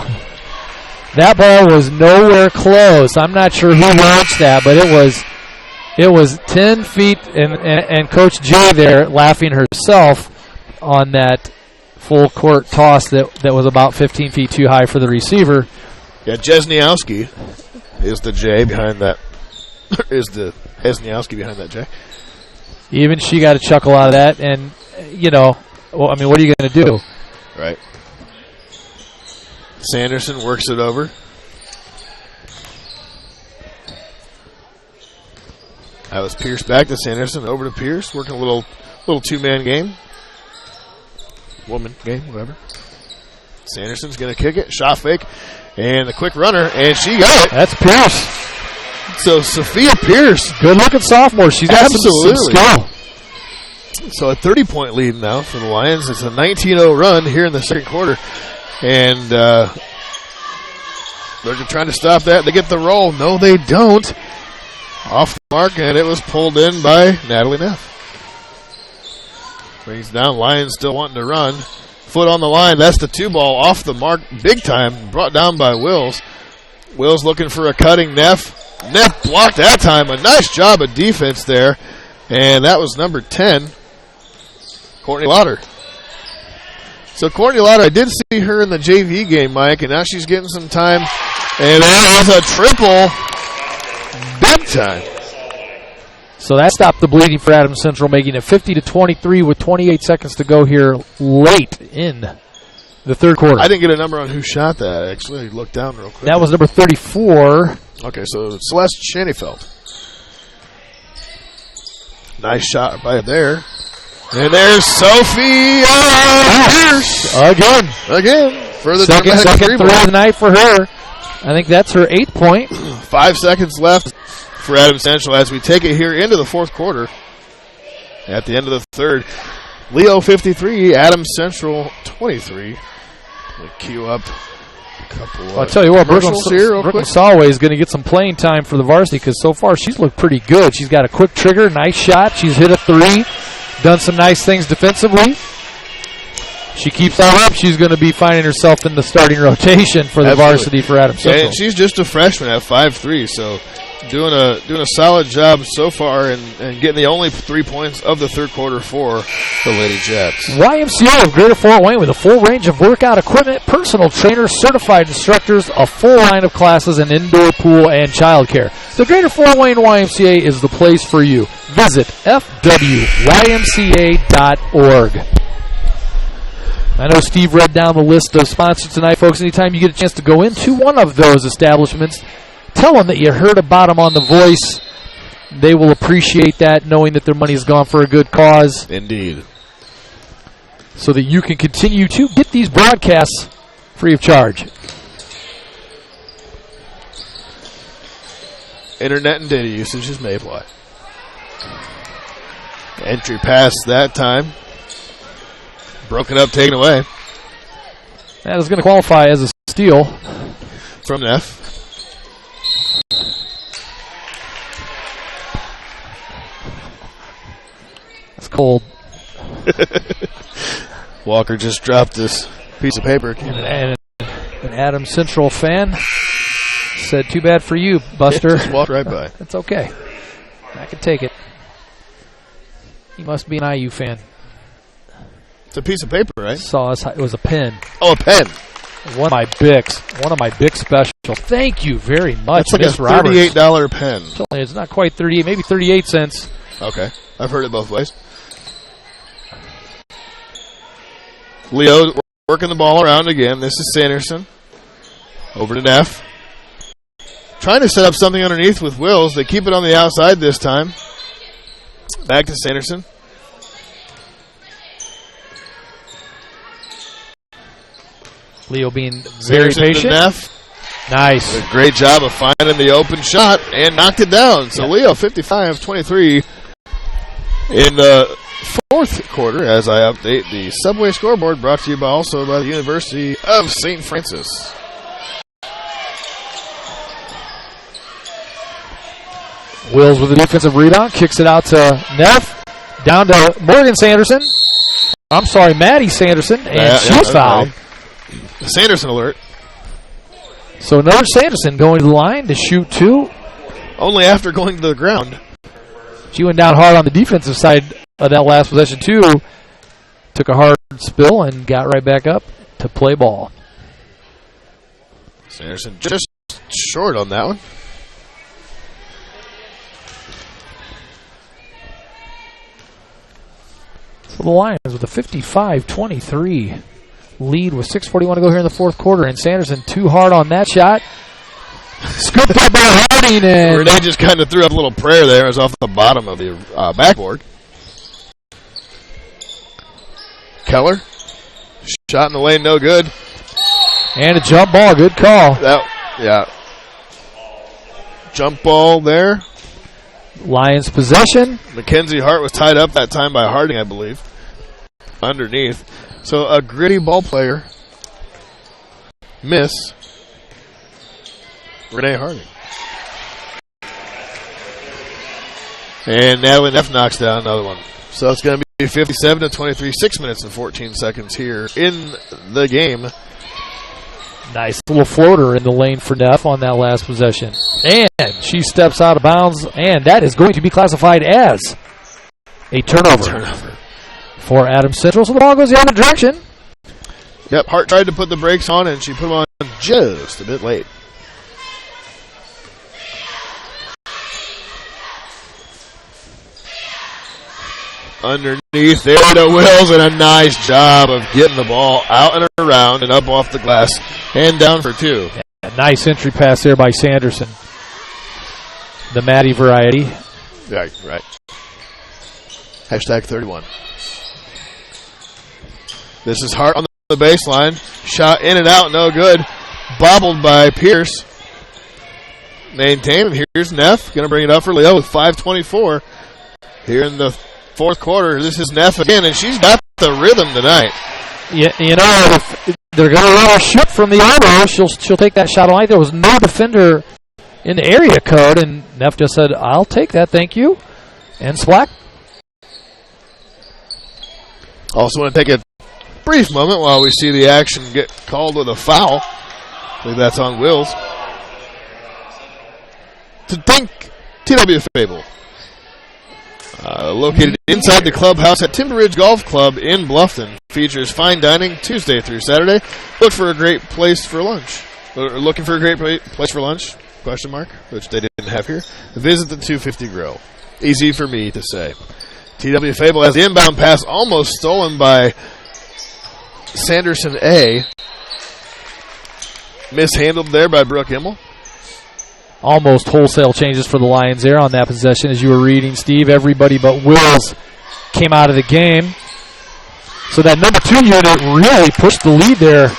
That ball was nowhere close. I'm not sure who launched that, but it was 10 feet, and Coach J there laughing herself on that full court toss that was about 15 feet too high for the receiver. Yeah, Jesniowski is the J behind that. Jesniowski behind that J. Even she got a chuckle out of that, and what are you going to do? Right. Sanderson works it over. That was Pierce back to Sanderson, over to Pierce, working a little 2-man game. Woman game, whatever. Sanderson's going to kick it. Shot fake. And a quick runner. And she got it. That's Pierce. So Sophia Pierce. Good-looking sophomore. She's got some skill. So a 30-point lead now for the Lions. It's a 19-0 run here in the second quarter. And they're trying to stop that. They get the roll. No, they don't. Off the mark, and it was pulled in by Natalie Neff. Brings down. Lions still wanting to run. Foot on the line. That's the 2-ball off the mark big time. Brought down by Wills. Wills looking for a cutting Neff. Neff blocked that time. A nice job of defense there. And that was number 10, Courtney Lauder. So Courtney Lauder, I did see her in the JV game, Mike, and now she's getting some time. And that was a triple. Big time. So that stopped the bleeding for Adams Central, making it 50-23 with 28 seconds to go here late in the third quarter. I didn't get a number on who shot that, actually. I looked down real quick. That was number 34. Okay, so Celeste Shanefeld. Nice shot by there. And there's Sophie Pierce. Again. for the second dramatic three of the night for her. I think that's her 8th point. 5 seconds left for Adams Central as we take it here into the fourth quarter. At the end of the third, Leo 53, Adams Central 23. We'll queue up a couple I'll tell you what, Brooklyn Solway is going to get some playing time for the varsity because so far she's looked pretty good. She's got a quick trigger, nice shot. She's hit a 3, done some nice things defensively. She keeps that up, she's going to be finding herself in the starting rotation for the varsity for Adams Central. And she's just a freshman at 5'3", so doing a solid job so far and getting the only 3 points of the third quarter for the Lady Jets. YMCA of Greater Fort Wayne with a full range of workout equipment, personal trainers, certified instructors, a full line of classes, and indoor pool and childcare. The Greater Fort Wayne YMCA is the place for you. Visit fwymca.org. I know Steve read down the list of sponsors tonight, folks. Anytime you get a chance to go into one of those establishments, tell them that you heard about them on The Voice. They will appreciate that, knowing that their money has gone for a good cause. Indeed. So that you can continue to get these broadcasts free of charge. Internet and data usages may apply. Entry pass that time. Broken up, taken away. That is going to qualify as a steal. From Neff. That's cold. Walker just dropped this piece of paper. And an Adams Central fan said, "Too bad for you, Buster." Just walked right by. That's okay. I can take it. He must be an IU fan. It's a piece of paper, right? Saw us. It was a pen. Oh, a pen. One of my Bics. One of my Bic special. Thank you very much, That's like Miss a Roberts. $38 pen. It's not quite 38, maybe 38 cents. Okay. I've heard it both ways. Leo working the ball around again. This is Sanderson. Over to Neff. Trying to set up something underneath with Wills. They keep it on the outside this time. Back to Sanderson. Leo being very patient. Neff. Nice. A great job of finding the open shot and knocked it down. So Leo 55-23 in the fourth quarter as I update the Subway scoreboard, brought to you also by the University of St. Francis. Wills with the defensive rebound, kicks it out to Neff, down to Morgan Sanderson. I'm sorry, Maddie Sanderson, and she's fouled. Sanderson alert. So another Sanderson going to the line to shoot 2. Only after going to the ground. She went down hard on the defensive side of that last possession too. Took a hard spill and got right back up to play ball. Sanderson just short on that one. So the Lions with a 55-23 lead with 6:41 to go here in the fourth quarter, and Sanderson too hard on that shot. Scooped up by Harding, and Renee just kind of threw up a little prayer there. It was off the bottom of the backboard. Keller, shot in the lane, no good. And a jump ball, good call. Jump ball there. Lions possession. Mackenzie Hart was tied up that time by Harding, I believe. Underneath. So a gritty ball player. Miss. Renee Harding. And Natalie Neff knocks down another one. So it's going to be 57-23, 6 minutes and 14 seconds here in the game. Nice little floater in the lane for Neff on that last possession. And she steps out of bounds, and that is going to be classified as a turnover. For Adams Central. So the ball goes the other direction. Yep, Hart tried to put the brakes on, and she put them on just a bit late. Underneath there to Wills, and a nice job of getting the ball out and around and up off the glass and down for 2. A nice entry pass there by Sanderson. The Maddie variety. Yeah, right. Hashtag 31. This is Hart on the baseline. Shot in and out, no good. Bobbled by Pierce. Maintained. Here's Neff. Going to bring it up for Leo with 5:24 here in the fourth quarter. This is Neff again, and she's got the rhythm tonight. Yeah, you know, if they're going to run a shoot from the arrow, she'll take that shot away. There was no defender in the area code, and Neff just said, I'll take that, thank you. And Splack. Also want to take a brief moment while we see the action get called with a foul. I believe that's on Wills. To thank TW Fable. Located inside the clubhouse at Timber Ridge Golf Club in Bluffton. Features fine dining Tuesday through Saturday. Look for a great place for lunch. Looking for a great place for lunch? Question mark, which they didn't have here. Visit the 250 Grill. Easy for me to say. TW Fable has the inbound pass almost stolen by Sanderson A. Mishandled there by Brooke Immel. Almost wholesale changes for the Lions there on that possession. As you were reading, Steve, everybody but Wills came out of the game. So that number 2 unit really pushed the lead there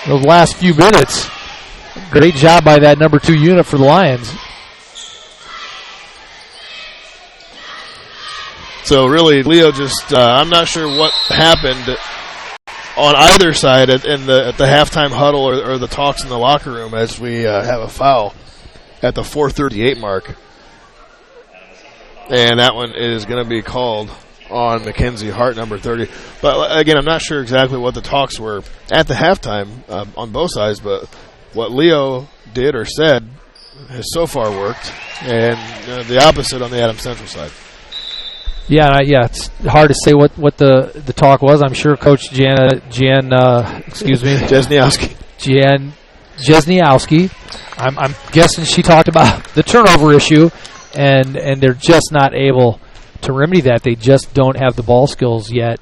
those last few minutes. Great job by that number 2 unit for the Lions. So really, Leo just, I'm not sure what happened on either side at the halftime huddle or the talks in the locker room as we have a foul at the 4:38 mark. And that one is going to be called on Mackenzie Hart, number 30. But again, I'm not sure exactly what the talks were at the halftime on both sides, but what Leo did or said has so far worked, and the opposite on the Adams Central side. Yeah, it's hard to say what the talk was. I'm sure Coach Jesniowski. I'm guessing she talked about the turnover issue, and they're just not able to remedy that. They just don't have the ball skills yet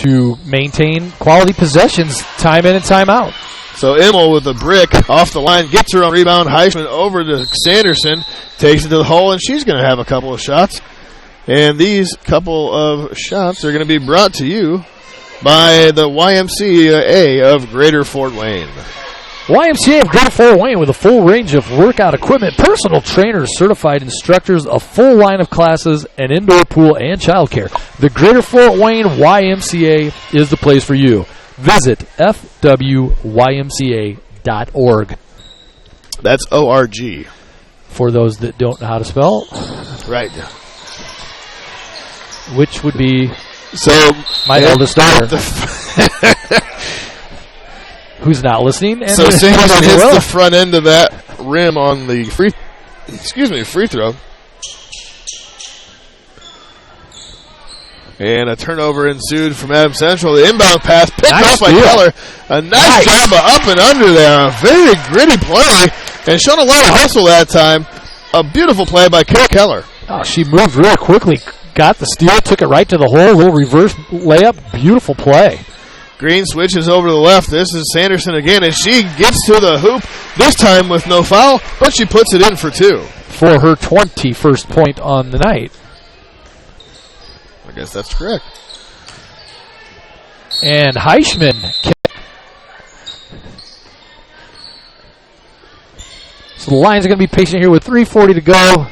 to maintain quality possessions time in and time out. So Immel with a brick off the line, gets her on rebound. Heisman over to Sanderson, takes it to the hole, and she's going to have a couple of shots. And these couple of shots are going to be brought to you by the YMCA of Greater Fort Wayne. YMCA of Greater Fort Wayne with a full range of workout equipment, personal trainers, certified instructors, a full line of classes, an indoor pool, and childcare. The Greater Fort Wayne YMCA is the place for you. Visit fwymca.org. That's O-R-G. For those that don't know how to spell. Right. Which would be my yeah, eldest daughter. Who's not listening. And so Sanderson hits the front end of that rim on the free throw. And a turnover ensued from Adams Central. The inbound pass picked off by Keller. A nice job of up and under there. A very gritty play. And showing a lot of hustle that time. A beautiful play by Kara Keller. Oh, she moved real quickly. Got the steal, took it right to the hole. A little reverse layup. Beautiful play. Green switches over to the left. This is Sanderson again, and she gets to the hoop, this time with no foul, but she puts it in for 2. For her 21st point on the night. I guess that's correct. And Heisman. So the Lions are going to be patient here with 3:40 to go.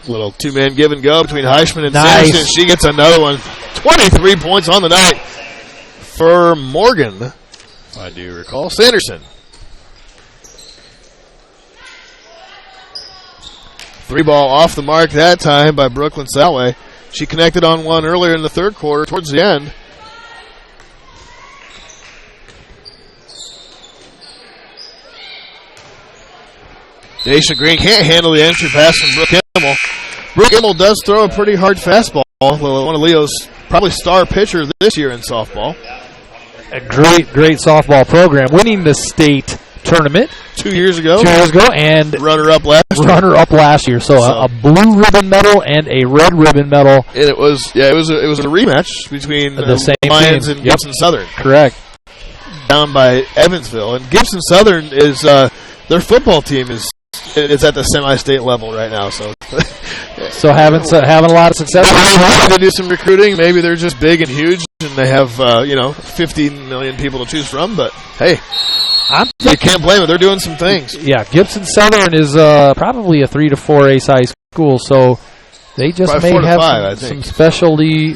Little two-man give and go between Heisman and Sanderson. She gets another one. 23 points on the night for Morgan, if I do recall. Sanderson. 3 ball off the mark that time by Brooklyn Salway. She connected on one earlier in the third quarter towards the end. Daisha Green can't handle the entry pass from Brooke Immel. Brooke Immel does throw a pretty hard fastball. One of Leo's probably star pitcher this year in softball. A great softball program. Winning the state tournament 2 years ago. And runner-up last year. So a blue ribbon medal and a red ribbon medal. And it was a rematch between the same Lions team. and Gibson Southern. Correct. Down by Evansville. And Gibson Southern is their football team is at the semi-state level right now. So having a lot of success. Maybe to do some recruiting. Maybe they're just big and huge they have 15 million people to choose from, but hey, you can't blame it. They're doing some things. Yeah, Gibson Southern is probably a 3 to 4 size school, so they just Probably may 4 to have 5, some specialty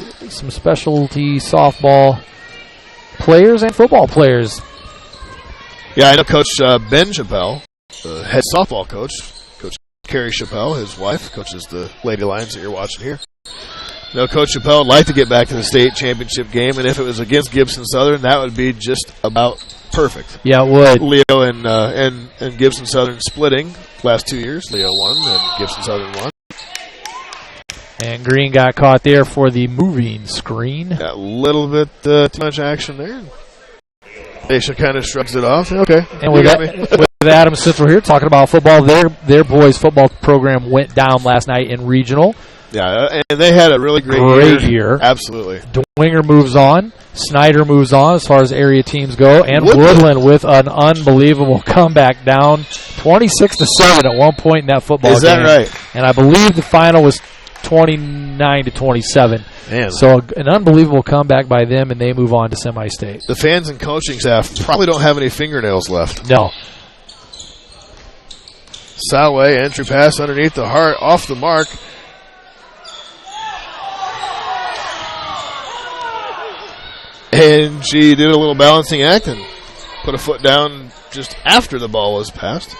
softball players and football players. Yeah, I know Coach Ben Chappelle, the head softball coach, Coach Carrie Chappelle, his wife, coaches the Lady Lions that you're watching here. No, Coach Chappelle would like to get back to the state championship game, and if it was against Gibson Southern, that would be just about perfect. Yeah, it would. Leo and Gibson Southern splitting last 2 years. Leo won, and Gibson Southern won. And Green got caught there for the moving screen. Got a little bit too much action there. Aisha kind of shrugs it off. Okay. And with Adams Central here talking about football, their boys' football program went down last night in regional. Yeah, and they had a really great year. Absolutely. Dwenger moves on. Snyder moves on as far as area teams go. And Woodland with an unbelievable comeback down 26-7 at one point in that football game. Is that right? And I believe the final was 29-27. Man. So an unbelievable comeback by them, and they move on to semi-state. The fans and coaching staff probably don't have any fingernails left. No. Salway, entry pass underneath the heart, off the mark. And she did a little balancing act and put a foot down just after the ball was passed.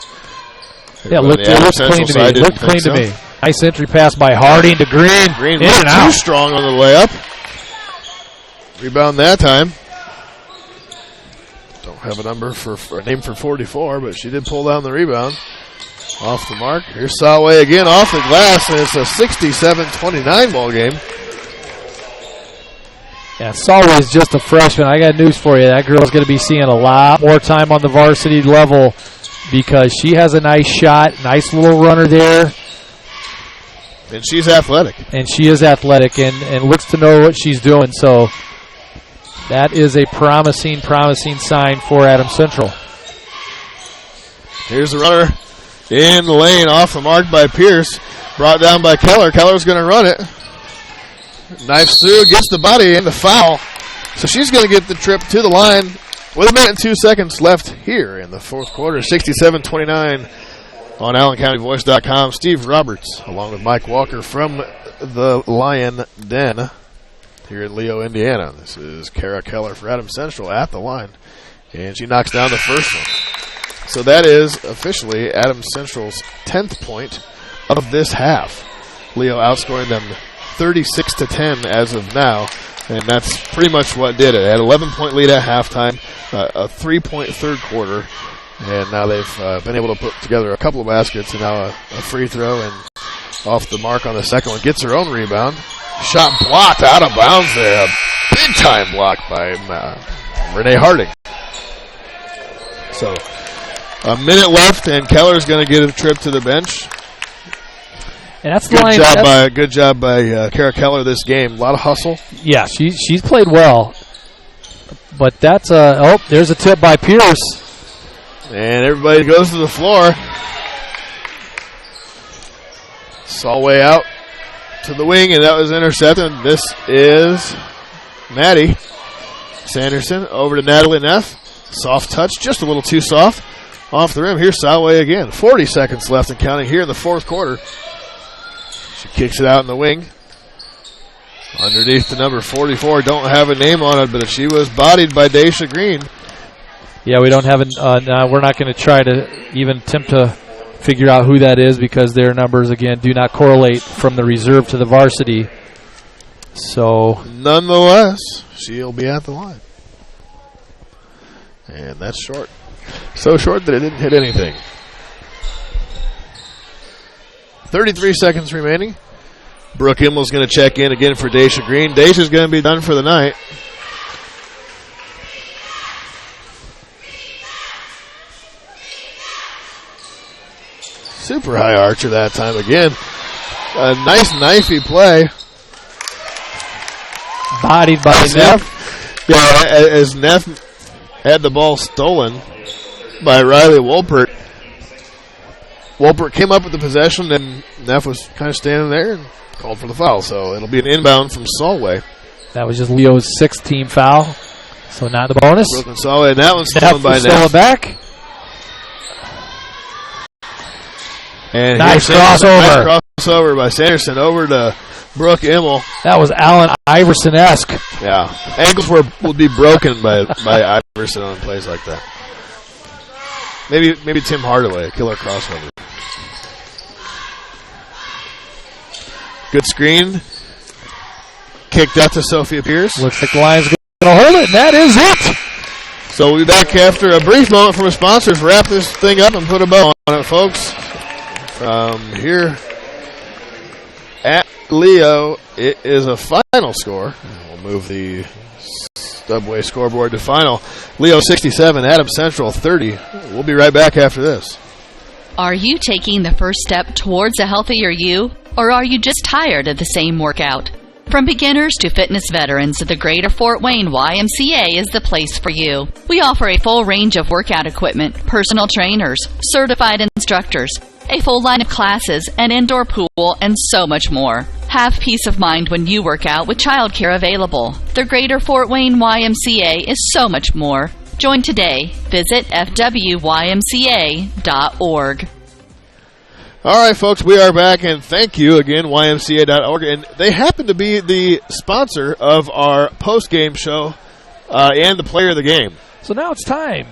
Yeah, looked clean to me. Looked clean to me. Nice entry pass by Harding to Green. Green in and out. Too strong on the way up. Rebound that time. Don't have a number for a name for 44, but she did pull down the rebound. Off the mark. Here's Salway again off the glass, and it's a 67-29 ball game. Yeah, Salway is just a freshman. I got news for you. That girl's going to be seeing a lot more time on the varsity level because she has a nice shot, nice little runner there. And she's athletic. And she is athletic and looks to know what she's doing. So that is a promising sign for Adams Central. Here's the runner in the lane, off the mark by Pierce. Brought down by Keller. Keller's going to run it. Knifes through, gets the body and the foul. So she's going to get the trip to the line with 1 minute and 2 seconds left here in the fourth quarter. 67-29 on AllenCountyVoice.com. Steve Roberts along with Mike Walker from the Lion Den here in Leo, Indiana. This is Kara Keller for Adams Central at the line. And she knocks down the first one. So that is officially Adams Central's 10th point of this half. Leo outscoring them 36-10 as of now, and that's pretty much what did it. They had 11-point lead at halftime, a 3-point third quarter, and now they've been able to put together a couple of baskets and now a free throw, and off the mark on the second one. Gets her own rebound. Shot blocked out of bounds there. A big-time block by Renee Harding. So a minute left, and Keller's going to get a trip to the bench. And that's good job by Kara Keller this game. A lot of hustle. Yeah, she's played well. But that's there's a tip by Pierce. And everybody goes to the floor. Salway out to the wing, and that was intercepted. This is Maddie Sanderson over to Natalie Neff. Soft touch, just a little too soft. Off the rim. Here's Salway again. 40 seconds left and counting here in the fourth quarter. She kicks it out in the wing. Underneath the number 44. Don't have a name on it, but she was bodied by Daisha Green. Yeah, we don't have we're not going to try to even attempt to figure out who that is because their numbers, again, do not correlate from the reserve to the varsity. So, nonetheless, she'll be at the line. And that's short. So short that it didn't hit anything. 33 seconds remaining. Brooke Immel's going to check in again for Daisha Green. Daisha's going to be done for the night. Super high archer that time again. A nice knifey play. Bodied by Neff. Yeah, as Neff had the ball stolen by Riley Wolpert. Wolpert came up with the possession, and Neff was kind of standing there and called for the foul. So it'll be an inbound from Salway That was just Leo's 6th team foul, so not the bonus. Broken solid, and that one's stolen by Neff. Stolen back. And nice crossover. Nice crossover by Sanderson over to Brooke Immel. That was Allen Iverson-esque. Yeah. Ankles would be broken by Iverson on plays like that. Maybe Tim Hardaway, killer crossover. Good screen. Kicked out to Sophia Pierce. Looks like the Lions are going to hold it, and that is it. So we'll be back after a brief moment from our sponsors. Wrap this thing up and put a bow on it, folks. Here at Leo, it is a final score. We'll move the Subway scoreboard to final. Leo 67, Adams Central 30. We'll be right back after this. Are you taking the first step towards a healthier you, or are you just tired of the same workout? From beginners to fitness veterans, the Greater Fort Wayne YMCA is the place for you. We offer a full range of workout equipment, personal trainers, certified instructors, a full line of classes, an indoor pool, and so much more. Have peace of mind when you work out with childcare available. The Greater Fort Wayne YMCA is so much more. Join today. Visit fwymca.org. All right, folks, we are back, and thank you again, YMCA.org. And they happen to be the sponsor of our post-game show and the player of the game. So now it's time.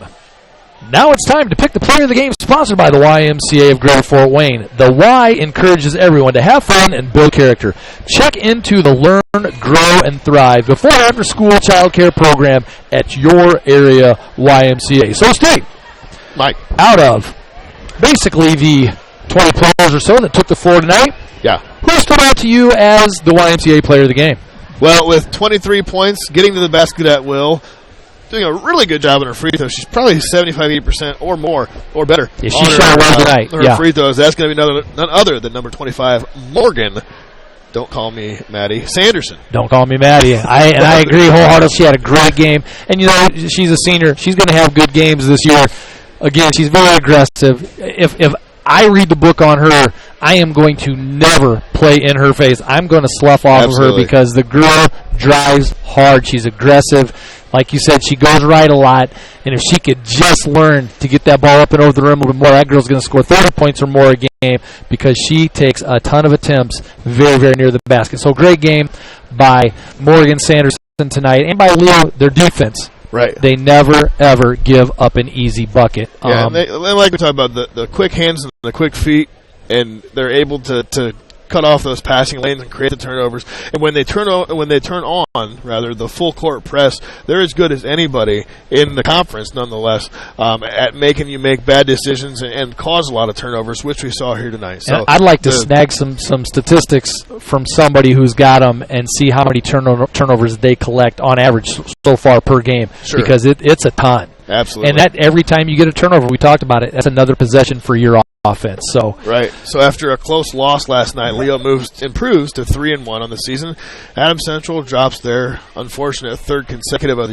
Now it's time to pick the player of the game, sponsored by the YMCA of Greater Fort Wayne. The Y encourages everyone to have fun and build character. Check into the Learn, Grow, and Thrive before and after school child care program at your area YMCA. So Steve, Mike, out of basically the 20 players or so that took the floor tonight, yeah, who stood out to you as the YMCA player of the game? Well, with 23 points, getting to the basket at will, doing a really good job on her free throws. She's probably 75-80% or more or better. Yeah, she shot well tonight. Her free throws. That's going to be none other than number 25, Morgan. Don't call me Maddie Sanderson. Don't call me Maddie. I agree wholeheartedly. She had a great game. And, you know, she's a senior. She's going to have good games this year. Again, she's very aggressive. If I read the book on her, I am going to never play in her face. I'm going to slough off of her because the girl drives hard. She's aggressive. Like you said, she goes right a lot. And if she could just learn to get that ball up and over the rim a little more, that girl's going to score 30 points or more a game because she takes a ton of attempts very, very near the basket. So great game by Morgan Sanderson tonight and by Leo, their defense. Right. They never, ever give up an easy bucket. Yeah, and like we talked about, the quick hands and the quick feet, and they're able to cut off those passing lanes and create the turnovers. And when they turn on the full court press, they're as good as anybody in the conference, nonetheless, at making you make bad decisions and cause a lot of turnovers, which we saw here tonight. So I'd like to snag some statistics from somebody who's got them and see how many turnovers they collect on average so far per game, because it's a ton. Absolutely. And that every time you get a turnover, we talked about it, that's another possession for your offense. So right. So after a close loss last night, Leo improves to 3-1 on the season. Adams Central drops their unfortunate third consecutive of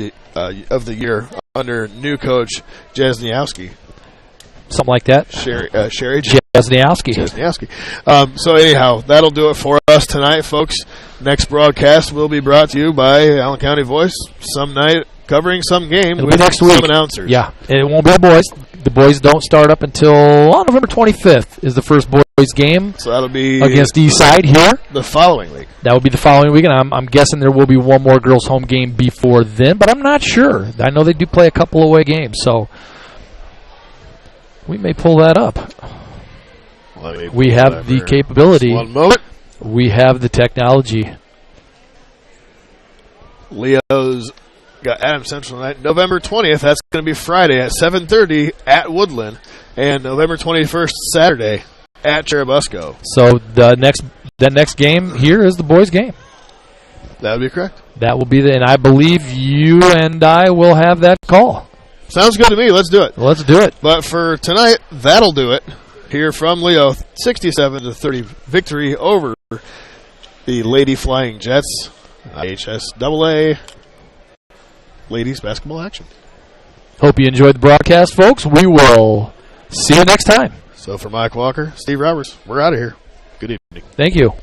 the year under new coach Jesniowski. Something like that. Sherry Jesniowski. So anyhow, that'll do it for us tonight, folks. Next broadcast will be brought to you by Allen County Voice some night, covering some game with next week. Some announcers. Yeah, it won't be the boys. The boys don't start up until November 25th is the first boys game. So that'll be against Eastside here. The following week. That will be the following week, and I'm guessing there will be one more girls' home game before then, but I'm not sure. I know they do play a couple away games, so we may pull that up. We have the capability. One moment. We have the technology. Leo's got Adams Central tonight. November 20th, that's going to be Friday at 7:30 at Woodland. And November 21st, Saturday, at Cherubusco. So the next game here is the boys' game. That would be correct. That will be and I believe you and I will have that call. Sounds good to me. Let's do it. Let's do it. But for tonight, that'll do it. Here from Leo, 67-30 victory over the Lady Flying Jets. IHSAA ladies basketball action. Hope you enjoyed the broadcast, folks. We will see you next time. So for Mike Walker, Steve Roberts, we're out of here. Good evening. Thank you.